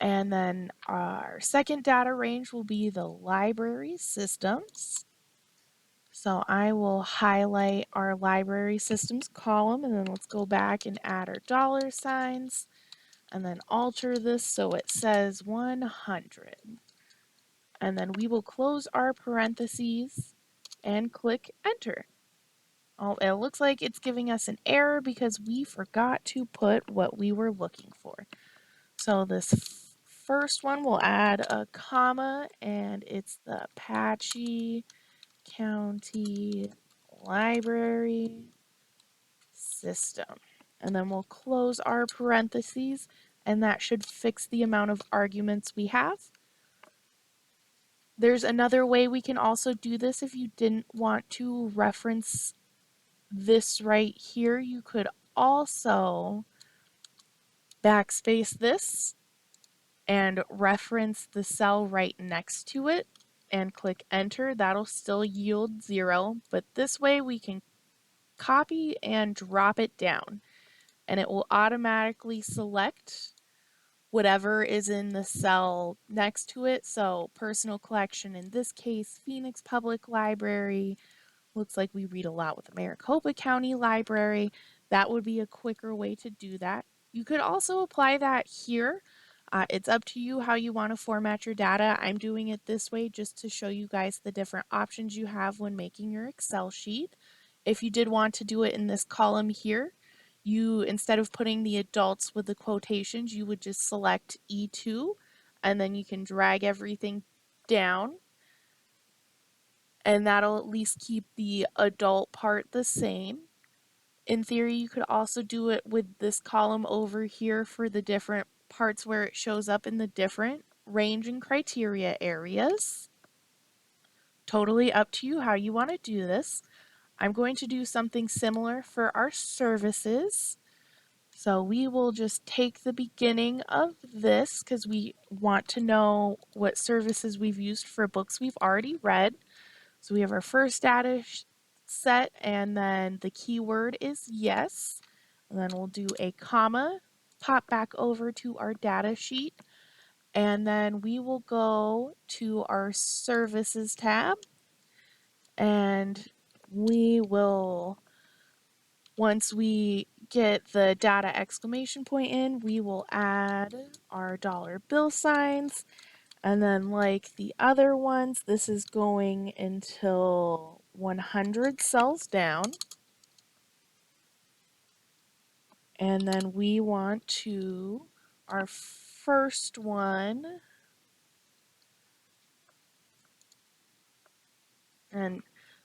And then our second data range will be the library systems. So I will highlight our library systems column, and then let's go back and add our dollar signs and then alter this so it says 100. And then we will close our parentheses and click enter. Oh, it looks like it's giving us an error because we forgot to put what we were looking for. So this first one will add a comma, and it's the Apache County Library System. And then we'll close our parentheses, and that should fix the amount of arguments we have. There's another way we can also do this if you didn't want to reference this right here. You could also backspace this and reference the cell right next to it and click enter. That'll still yield 0, but this way we can copy and drop it down, and it will automatically select whatever is in the cell next to it. So personal collection, in this case, Phoenix Public Library. Looks like we read a lot with the Maricopa County Library. That would be a quicker way to do that. You could also apply that here. It's up to you how you want to format your data. I'm doing it this way just to show you guys the different options you have when making your Excel sheet. If you did want to do it in this column here, you, instead of putting the adults with the quotations, you would just select E2, and then you can drag everything down, and that'll at least keep the adult part the same. In theory, you could also do it with this column over here for the different parts where it shows up in the different range and criteria areas. Totally up to you how you want to do this. I'm going to do something similar for our services. So we will just take the beginning of this because we want to know what services we've used for books we've already read. So we have our first data set, and then the keyword is yes. And then we'll do a comma, pop back over to our data sheet, and then we will go to our services tab, and we will, once we get the data exclamation point in, we will add our dollar bill signs. And then like the other ones, this is going until 100 cells down. And then we want to, our first one, and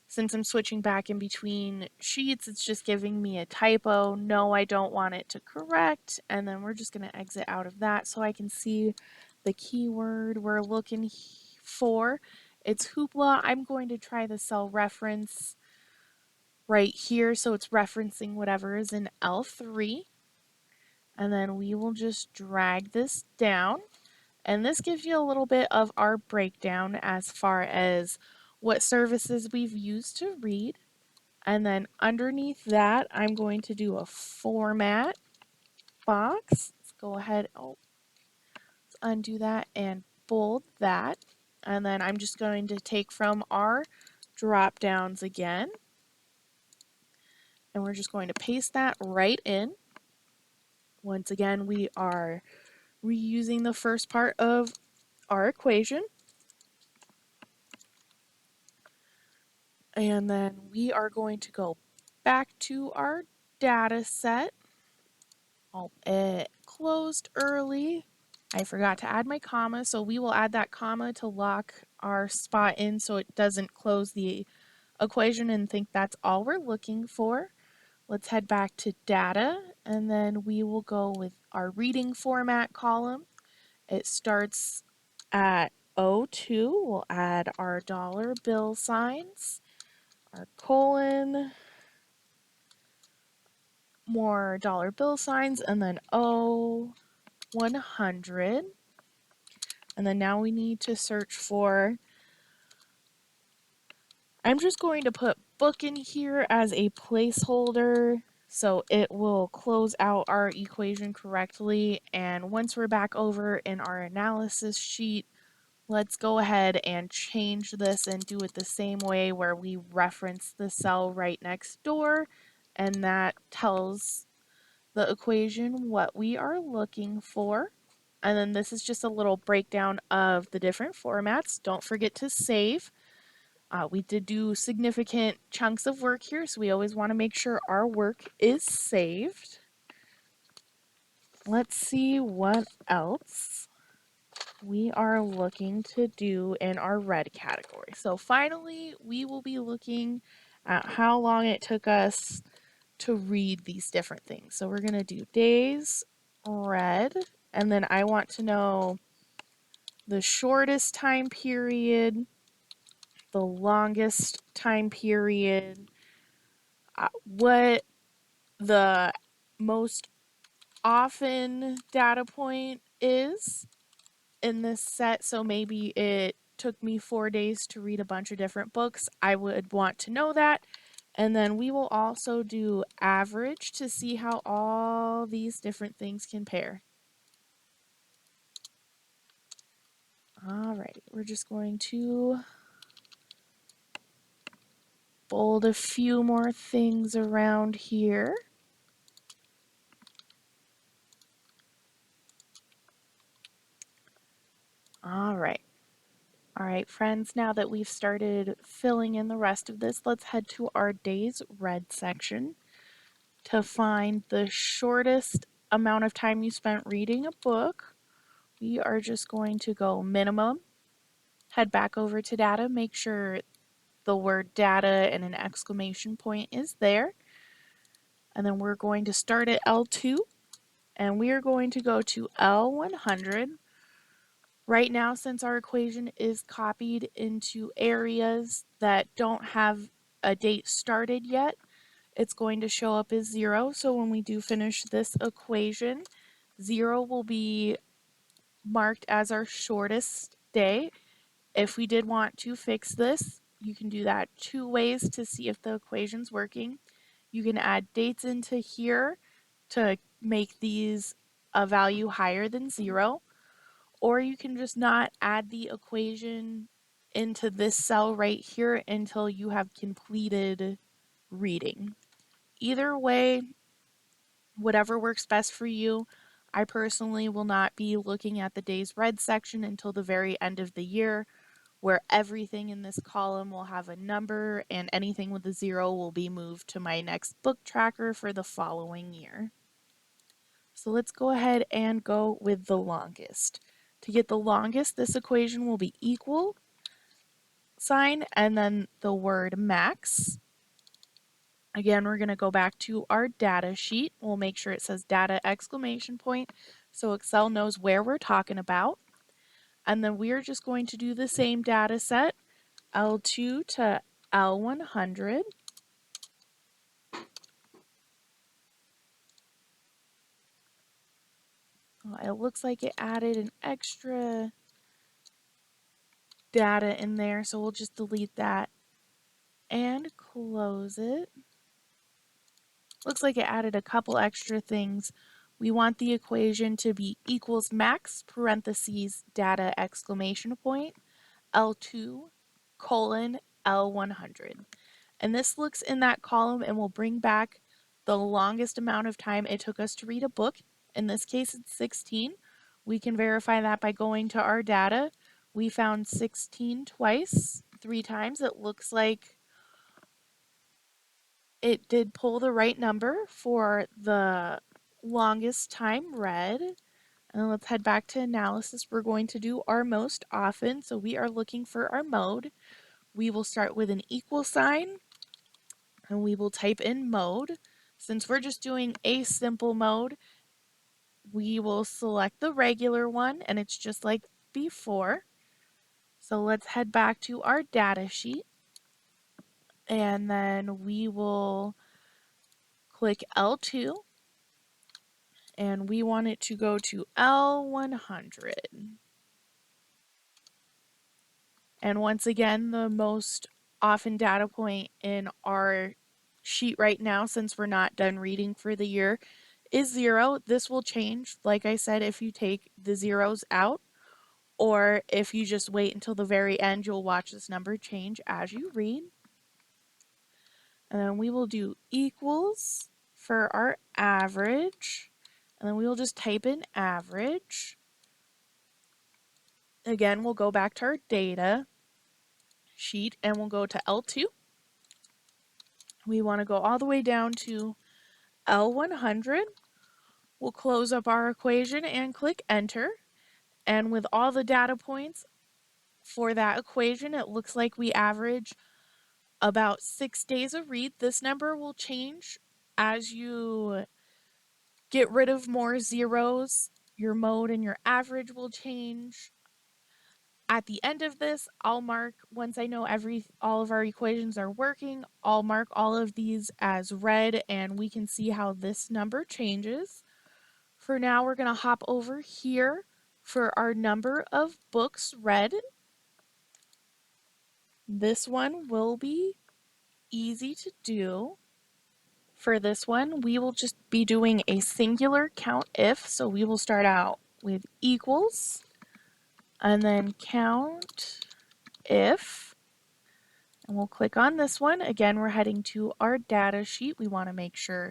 since I'm switching back in between sheets, it's just giving me a typo. No, I don't want it to correct. And then we're just going to exit out of that so I can see the keyword we're looking for. It's hoopla. I'm going to try the cell reference right here, so it's referencing whatever is in L3. And then we will just drag this down. And this gives you a little bit of our breakdown as far as what services we've used to read. And then underneath that, I'm going to do a format box. Let's go ahead, let's undo that and bold that. And then I'm just going to take from our drop downs again. And we're just going to paste that right in. Once again, we are reusing the first part of our equation. And then we are going to go back to our data set. Oh, it closed early. I forgot to add my comma, so we will add that comma to lock our spot in so it doesn't close the equation and think that's all we're looking for. Let's head back to data, and then we will go with our reading format column. It starts at O2. We'll add our dollar bill signs, our colon, more dollar bill signs, and then O100. And then now we need to search for, I'm just going to put book in here as a placeholder so it will close out our equation correctly. And once we're back over in our analysis sheet, let's go ahead and change this and do it the same way where we reference the cell right next door, and that tells the equation what we are looking for. And then this is just a little breakdown of the different formats. Don't forget to save. We did do significant chunks of work here, so we always want to make sure our work is saved. Let's see what else we are looking to do in our red category. So finally, we will be looking at how long it took us to read these different things. So we're going to do days, red, and then I want to know the shortest time period, the longest time period, what the most often data point is in this set. So maybe it took me 4 days to read a bunch of different books. I would want to know that. And then we will also do average to see how all these different things compare. All right, we're just going to bold a few more things around here. All right. All right, friends, now that we've started filling in the rest of this, let's head to our days red section to find the shortest amount of time you spent reading a book. We are just going to go minimum, head back over to data, make sure the word data and an exclamation point is there. And then we're going to start at L2 and we are going to go to L100. Right now, since our equation is copied into areas that don't have a date started yet, it's going to show up as 0. So when we do finish this equation, 0 will be marked as our shortest day. If we did want to fix this, you can do that 2 ways to see if the equation's working. You can add dates into here to make these a value higher than 0, or you can just not add the equation into this cell right here until you have completed reading. Either way, whatever works best for you. I personally will not be looking at the days red section until the very end of the year, where everything in this column will have a number and anything with a 0 will be moved to my next book tracker for the following year. So let's go ahead and go with the longest. To get the longest, this equation will be equal sign and then the word max. Again, we're going to go back to our data sheet. We'll make sure it says data exclamation point so Excel knows where we're talking about. And then we're just going to do the same data set, L2 to L100. It looks like it added an extra data in there, so we'll just delete that and close it. Looks like it added a couple extra things. We want the equation to be equals max, parentheses, data exclamation point, L2 colon L100. And this looks in that column and will bring back the longest amount of time it took us to read a book. In this case, it's 16. We can verify that by going to our data. We found 16 twice, 3 times. It looks like it did pull the right number for the longest time read. And let's head back to analysis. We're going to do our most often. So we are looking for our mode. We will start with an equal sign and we will type in mode. Since we're just doing a simple mode, we will select the regular one and it's just like before. So let's head back to our data sheet and then we will click L2 and we want it to go to L100. And once again, the most often data point in our sheet right now, since we're not done reading for the year, is 0. This will change, like I said, if you take the zeros out, or if you just wait until the very end, you'll watch this number change as you read. And then we will do equals for our average, and then we will just type in average. Again, we'll go back to our data sheet and we'll go to L2. We want to go all the way down to L100. We'll close up our equation and click enter. And with all the data points for that equation, it looks like we average about 6 days a read. This number will change as you get rid of more zeros. Your mode and your average will change. At the end of this, I'll mark, once I know all of our equations are working, I'll mark all of these as red and we can see how this number changes. For now, we're going to hop over here for our number of books read. This one will be easy to do. For this one, we will just be doing a singular count if, so we will start out with equals and then count if, and we'll click on this one. Again, we're heading to our data sheet. We want to make sure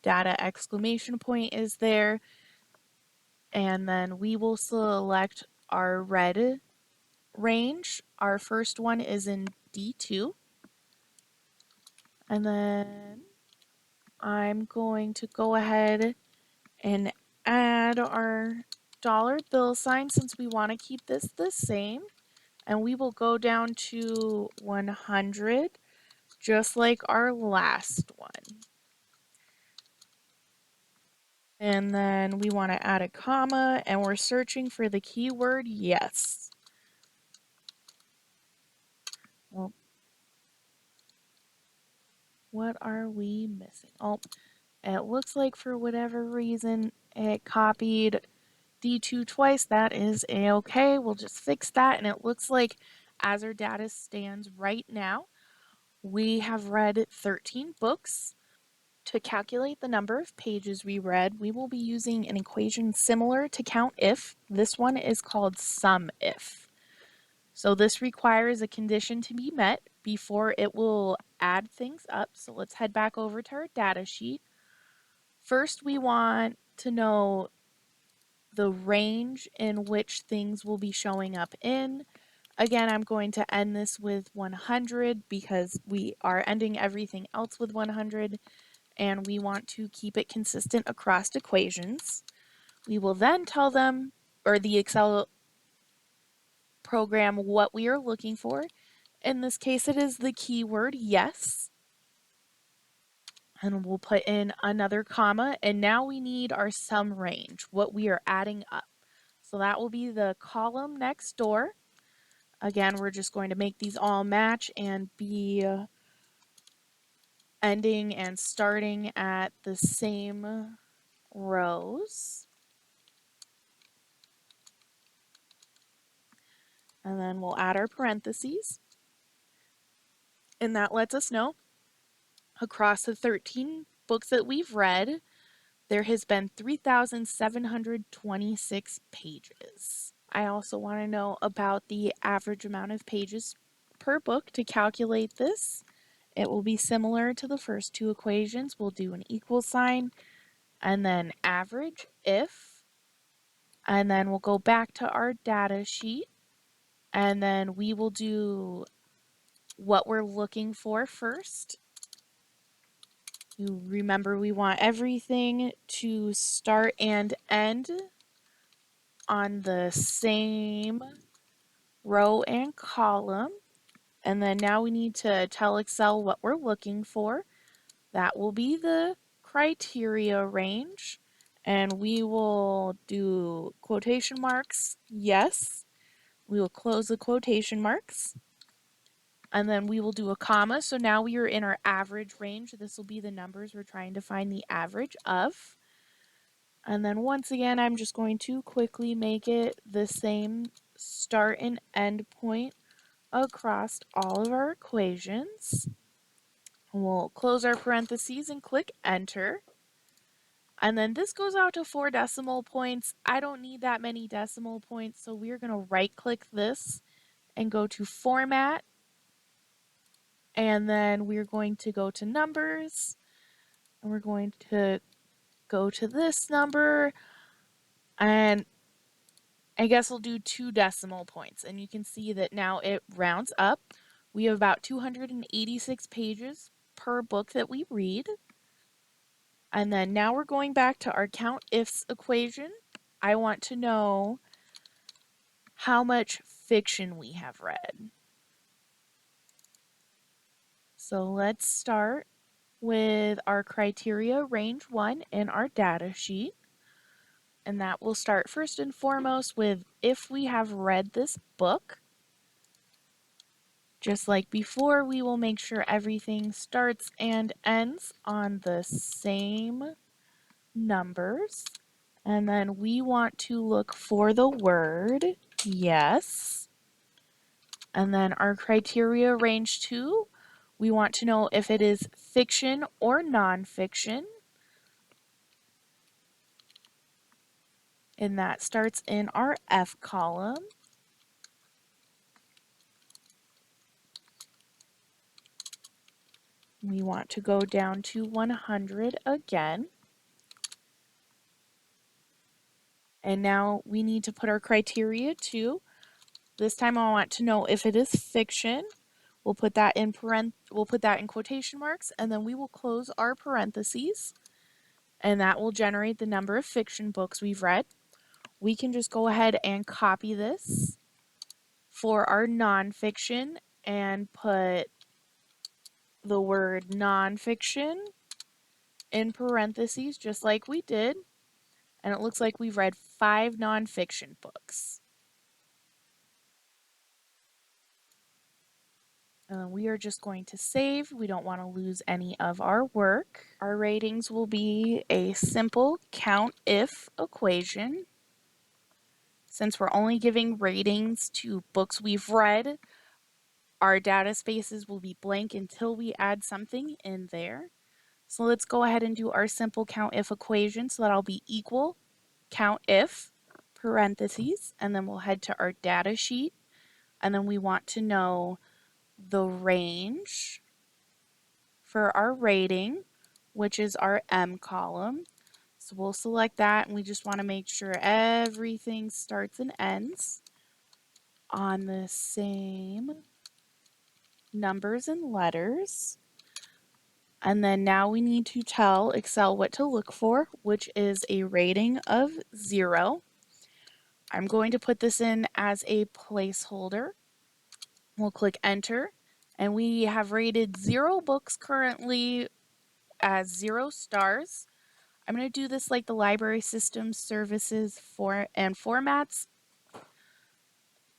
data exclamation point is there, and then we will select our red range. Our first one is in D2, and then I'm going to go ahead and add our dollar bill sign since we want to keep this the same, and we will go down to 100 just like our last one. And then we want to add a comma and we're searching for the keyword yes. Well, what are we missing? Oh, it looks like for whatever reason it copied D2 twice. That is a-okay. We'll just fix that. And it looks like as our data stands right now, we have read 13 books. To calculate the number of pages we read, we will be using an equation similar to count if. This one is called sum if. So this requires a condition to be met before it will add things up. So let's head back over to our data sheet. First, we want to know the range in which things will be showing up in. Again, I'm going to end this with 100 because we are ending everything else with 100 and we want to keep it consistent across equations. We will then tell them, or the Excel program, what we are looking for. In this case, it is the keyword yes. And we'll put in another comma, and now we need our sum range, what we are adding up. So that will be the column next door. Again, we're just going to make these all match and be ending and starting at the same rows. And then we'll add our parentheses. And that lets us know across the 13 books that we've read, there has been 3,726 pages. I also want to know about the average amount of pages per book. To calculate this, it will be similar to the first two equations. We'll do an equal sign and then average if, and then we'll go back to our data sheet and then we will do what we're looking for first. You remember we want everything to start and end on the same row and column. And then now we need to tell Excel what we're looking for. That will be the criteria range. And we will do quotation marks, yes. We will close the quotation marks. And then we will do a comma. So now we are in our average range. This will be the numbers we're trying to find the average of. And then once again, I'm just going to quickly make it the same start and end point across all of our equations. We'll close our parentheses and click enter. And then this goes out to 4 decimal points. I don't need that many decimal points, so we're going to right click this and go to Format. And then we're going to go to Numbers, and we're going to go to this number, and I guess we'll do 2 decimal points. And you can see that now it rounds up. We have about 286 pages per book that we read. And then now we're going back to our COUNTIFs equation. I want to know how much fiction we have read. So let's start with our criteria range 1 in our data sheet. And that will start first and foremost with if we have read this book. Just like before, we will make sure everything starts and ends on the same numbers. And then we want to look for the word yes. And then our criteria range 2, we want to know if it is fiction or nonfiction. And that starts in our F column. We want to go down to 100 again. And now we need to put our criteria 2. This time I want to know if it is fiction. We'll put that in quotation marks, and then we will close our parentheses, and that will generate the number of fiction books we've read. We can just go ahead and copy this for our nonfiction and put the word nonfiction in parentheses just like we did. And it looks like we've read 5 nonfiction books. We are just going to save. We don't want to lose any of our work. Our ratings will be a simple COUNTIF equation. Since we're only giving ratings to books we've read, our data spaces will be blank until we add something in there. So let's go ahead and do our simple COUNTIF equation. So that'll be equal COUNTIF parentheses, and then we'll head to our data sheet, and then we want to know the range for our rating, which is our M column. So we'll select that, and we just want to make sure everything starts and ends on the same numbers and letters. And then now we need to tell Excel what to look for, which is a rating of 0. I'm going to put this in as a placeholder. We'll click enter, and we have rated 0 books currently as 0 stars. I'm going to do this like the library system services and formats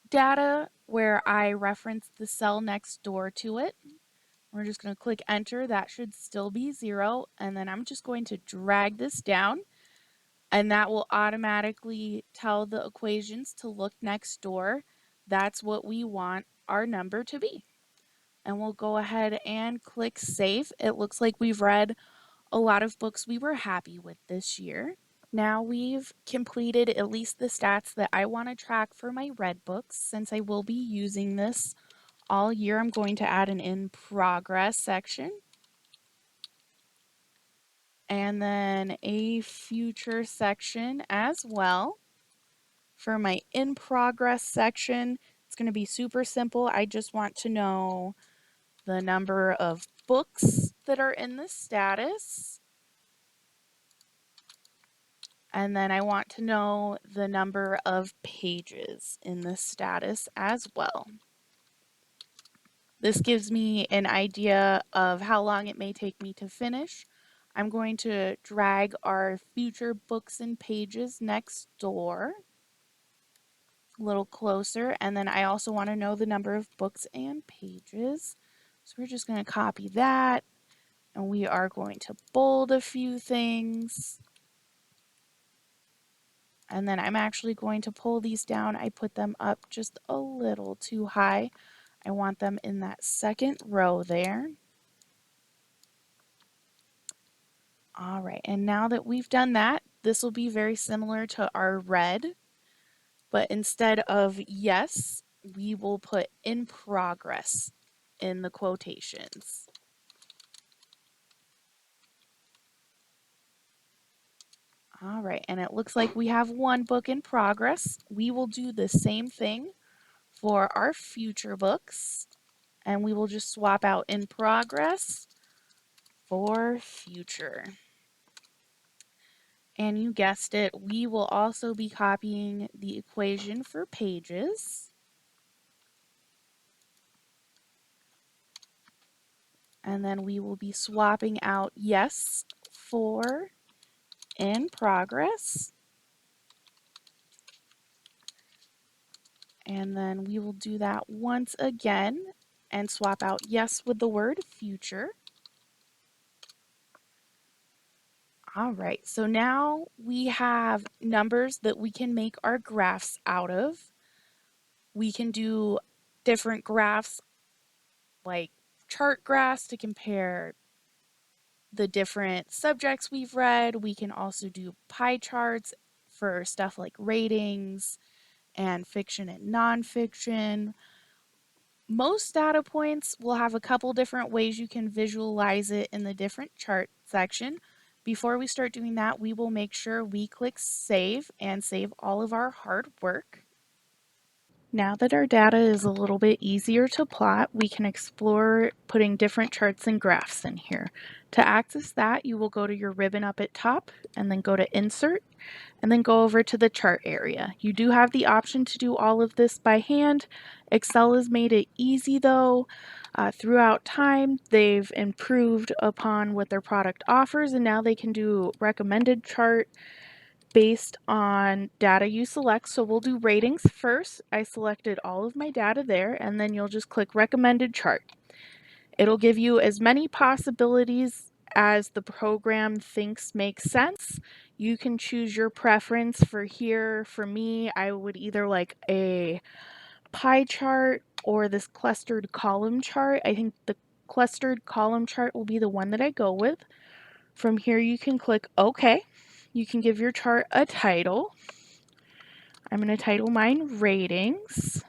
data, where I reference the cell next door to it. We're just going to click enter. That should still be 0. And then I'm just going to drag this down, and that will automatically tell the equations to look next door. That's what we want our number to be. And we'll go ahead and click save. It looks like we've read a lot of books we were happy with this year. Now we've completed at least the stats that I want to track for my read books. Since I will be using this all year, I'm going to add an in progress section. And then a future section as well. For my in progress section, it's going to be super simple. I just want to know the number of books that are in the status. And then I want to know the number of pages in the status as well. This gives me an idea of how long it may take me to finish. I'm going to drag our future books and pages next door a little closer, and then I also want to know the number of books and pages. So we're just going to copy that, and we are going to bold a few things. And then I'm actually going to pull these down. I put them up just a little too high. I want them in that second row there. All right, and now that we've done that, this will be very similar to our red, but instead of yes, we will put in progress in the quotations. All right, and it looks like we have one book in progress. We will do the same thing for our future books, and we will just swap out in progress for future. And you guessed it, we will also be copying the equation for pages. And then we will be swapping out yes for in progress. And then we will do that once again and swap out yes with the word future. All right, so now we have numbers that we can make our graphs out of. We can do different graphs like chart graphs to compare the different subjects we've read. We can also do pie charts for stuff like ratings and fiction and nonfiction. Most data points will have a couple different ways you can visualize it in the different chart section. Before we start doing that, we will make sure we click save and save all of our hard work. Now that our data is a little bit easier to plot, we can explore putting different charts and graphs in here. To access that, you will go to your ribbon up at top and then go to Insert and then go over to the chart area. You do have the option to do all of this by hand. Excel has made it easy though. Throughout time, they've improved upon what their product offers, and now they can do recommended chart based on data you select. So we'll do ratings first. I selected all of my data there, and then you'll just click recommended chart. It'll give you as many possibilities as the program thinks makes sense. You can choose your preference for here. For me, I would either like a pie chart or this clustered column chart. I think the clustered column chart will be the one that I go with. From here, you can click OK. You can give your chart a title. I'm going to title mine Ratings.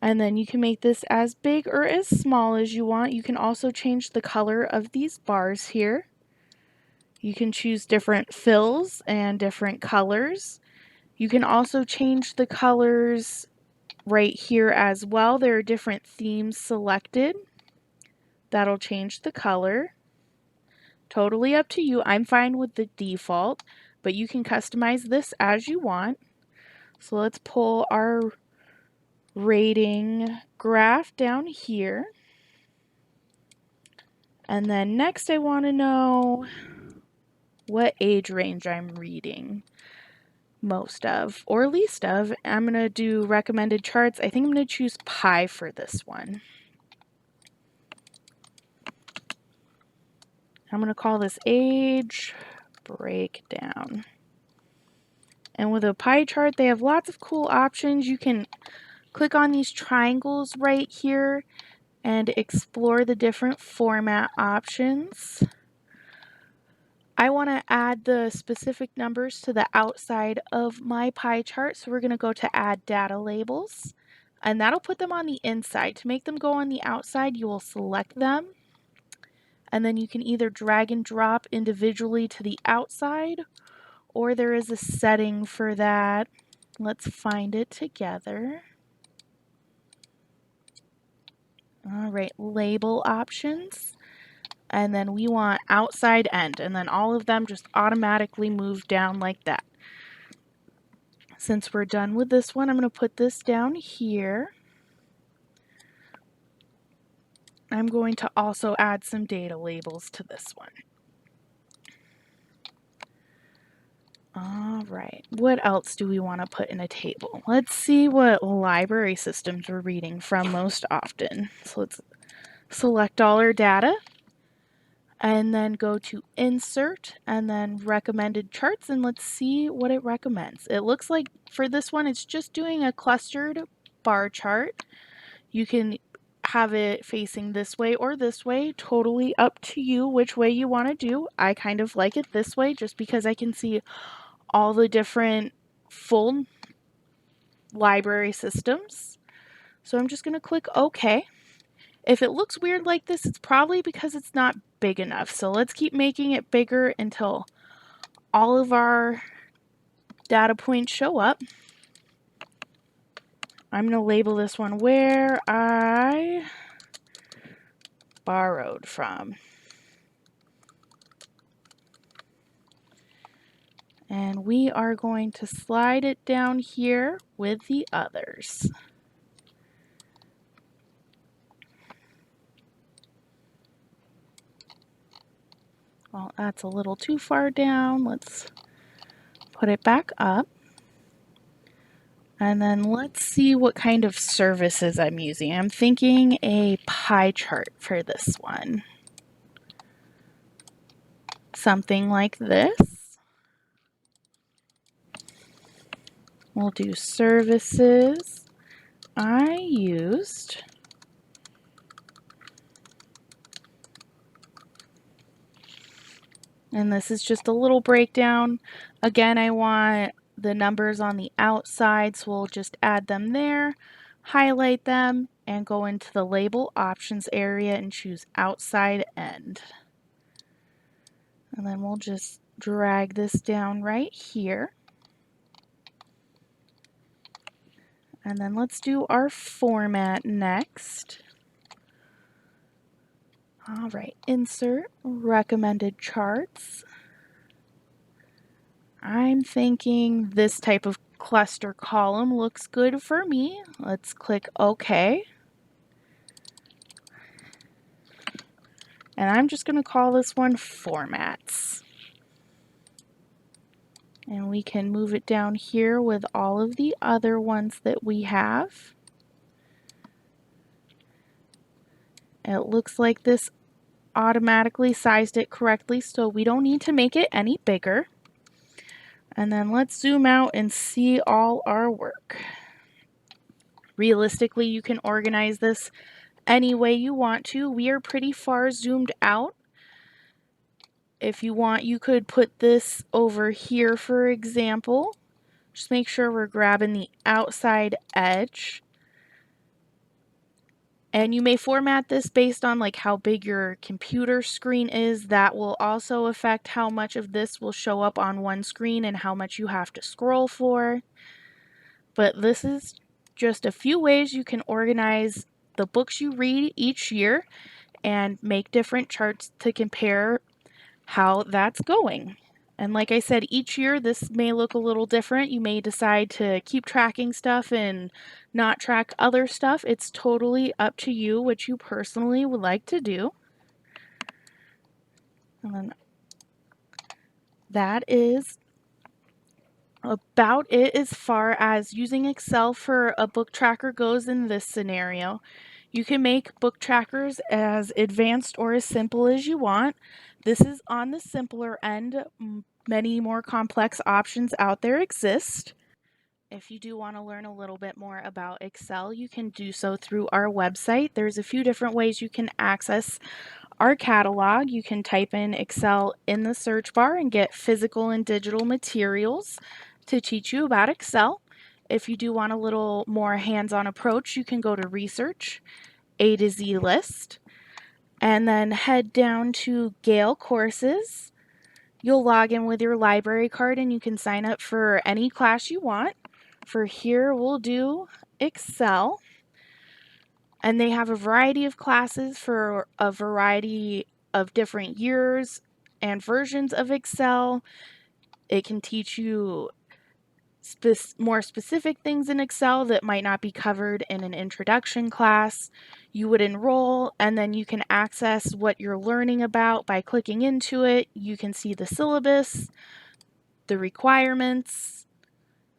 And then you can make this as big or as small as you want. You can also change the color of these bars here. You can choose different fills and different colors. You can also change the colors right here as well. There are different themes selected. That'll change the color. Totally up to you. I'm fine with the default, but you can customize this as you want. So let's pull our rating graph down here. And then next I want to know what age range I'm reading most of or least of. I'm going to do recommended charts. I think I'm going to choose pie for this one. I'm going to call this age breakdown. And with a pie chart, they have lots of cool options. You can click on these triangles right here and explore the different format options. I want to add the specific numbers to the outside of my pie chart, so we're going to go to Add Data Labels, and that'll put them on the inside. To make them go on the outside, you will select them, and then you can either drag and drop individually to the outside, or there is a setting for that. Let's find it together. All right, label options. And then we want outside end, and then all of them just automatically move down like that. Since we're done with this one, I'm going to put this down here. I'm going to also add some data labels to this one. All right, what else do we want to put in a table? Let's see what library systems we're reading from most often. So let's select all our data and then go to Insert and then Recommended Charts, and let's see what it recommends. It looks like for this one, it's just doing a clustered bar chart. You can have it facing this way or this way, totally up to you which way you want to do. I kind of like it this way just because I can see all the different full library systems. So I'm just going to click OK. If it looks weird like this, it's probably because it's not big enough. So let's keep making it bigger until all of our data points show up. I'm going to label this one where I borrowed from. And we are going to slide it down here with the others. Well, that's a little too far down. Let's put it back up. And then let's see what kind of services I'm using. I'm thinking a pie chart for this one. Something like this. We'll do services I used. And this is just a little breakdown. Again, I want the numbers on the outside, so we'll just add them there, highlight them, and go into the label options area and choose outside end. And then we'll just drag this down right here. And then let's do our format next. All right, insert recommended charts. I'm thinking this type of cluster column looks good for me. Let's click OK. And I'm just going to call this one formats. And we can move it down here with all of the other ones that we have. It looks like this automatically sized it correctly, so we don't need to make it any bigger. And then let's zoom out and see all our work. Realistically, you can organize this any way you want to. We are pretty far zoomed out. If you want, you could put this over here, for example. Just make sure we're grabbing the outside edge. And you may format this based on like how big your computer screen is. That will also affect how much of this will show up on one screen and how much you have to scroll for. But this is just a few ways you can organize the books you read each year and make different charts to compare how that's going. And like I said, each year this may look a little different. You may decide to keep tracking stuff and not track other stuff. It's totally up to you what you personally would like to do. And then that is about it as far as using Excel for a book tracker goes in this scenario. You can make book trackers as advanced or as simple as you want. This is on the simpler end. Many more complex options out there exist. If you do want to learn a little bit more about Excel, you can do so through our website. There's a few different ways you can access our catalog. You can type in Excel in the search bar and get physical and digital materials to teach you about Excel. If you do want a little more hands-on approach, you can go to Research, A to Z List, and then head down to Gale Courses. You'll log in with your library card and you can sign up for any class you want. For here, we'll do Excel. And they have a variety of classes for a variety of different years and versions of Excel. It can teach you more specific things in Excel that might not be covered in an introduction class. You would enroll and then you can access what you're learning about by clicking into it. You can see the syllabus, the requirements,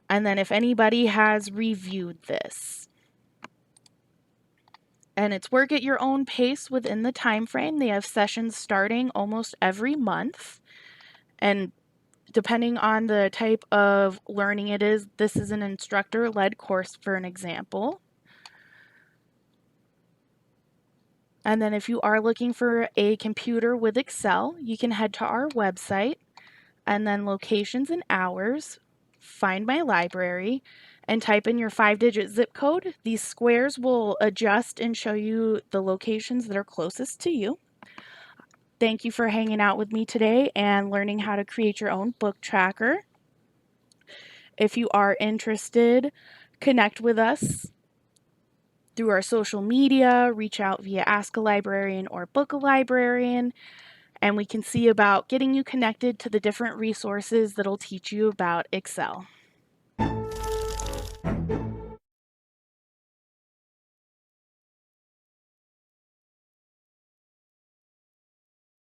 and then if anybody has reviewed this. And it's work at your own pace within the time frame. They have sessions starting almost every month. And depending on the type of learning it is, this is an instructor-led course for an example. And then if you are looking for a computer with Excel, you can head to our website and then locations and hours, find my library, and type in your 5-digit zip code. These squares will adjust and show you the locations that are closest to you. Thank you for hanging out with me today and learning how to create your own book tracker. If you are interested, connect with us through our social media, reach out via Ask a Librarian or Book a Librarian, and we can see about getting you connected to the different resources that'll teach you about Excel.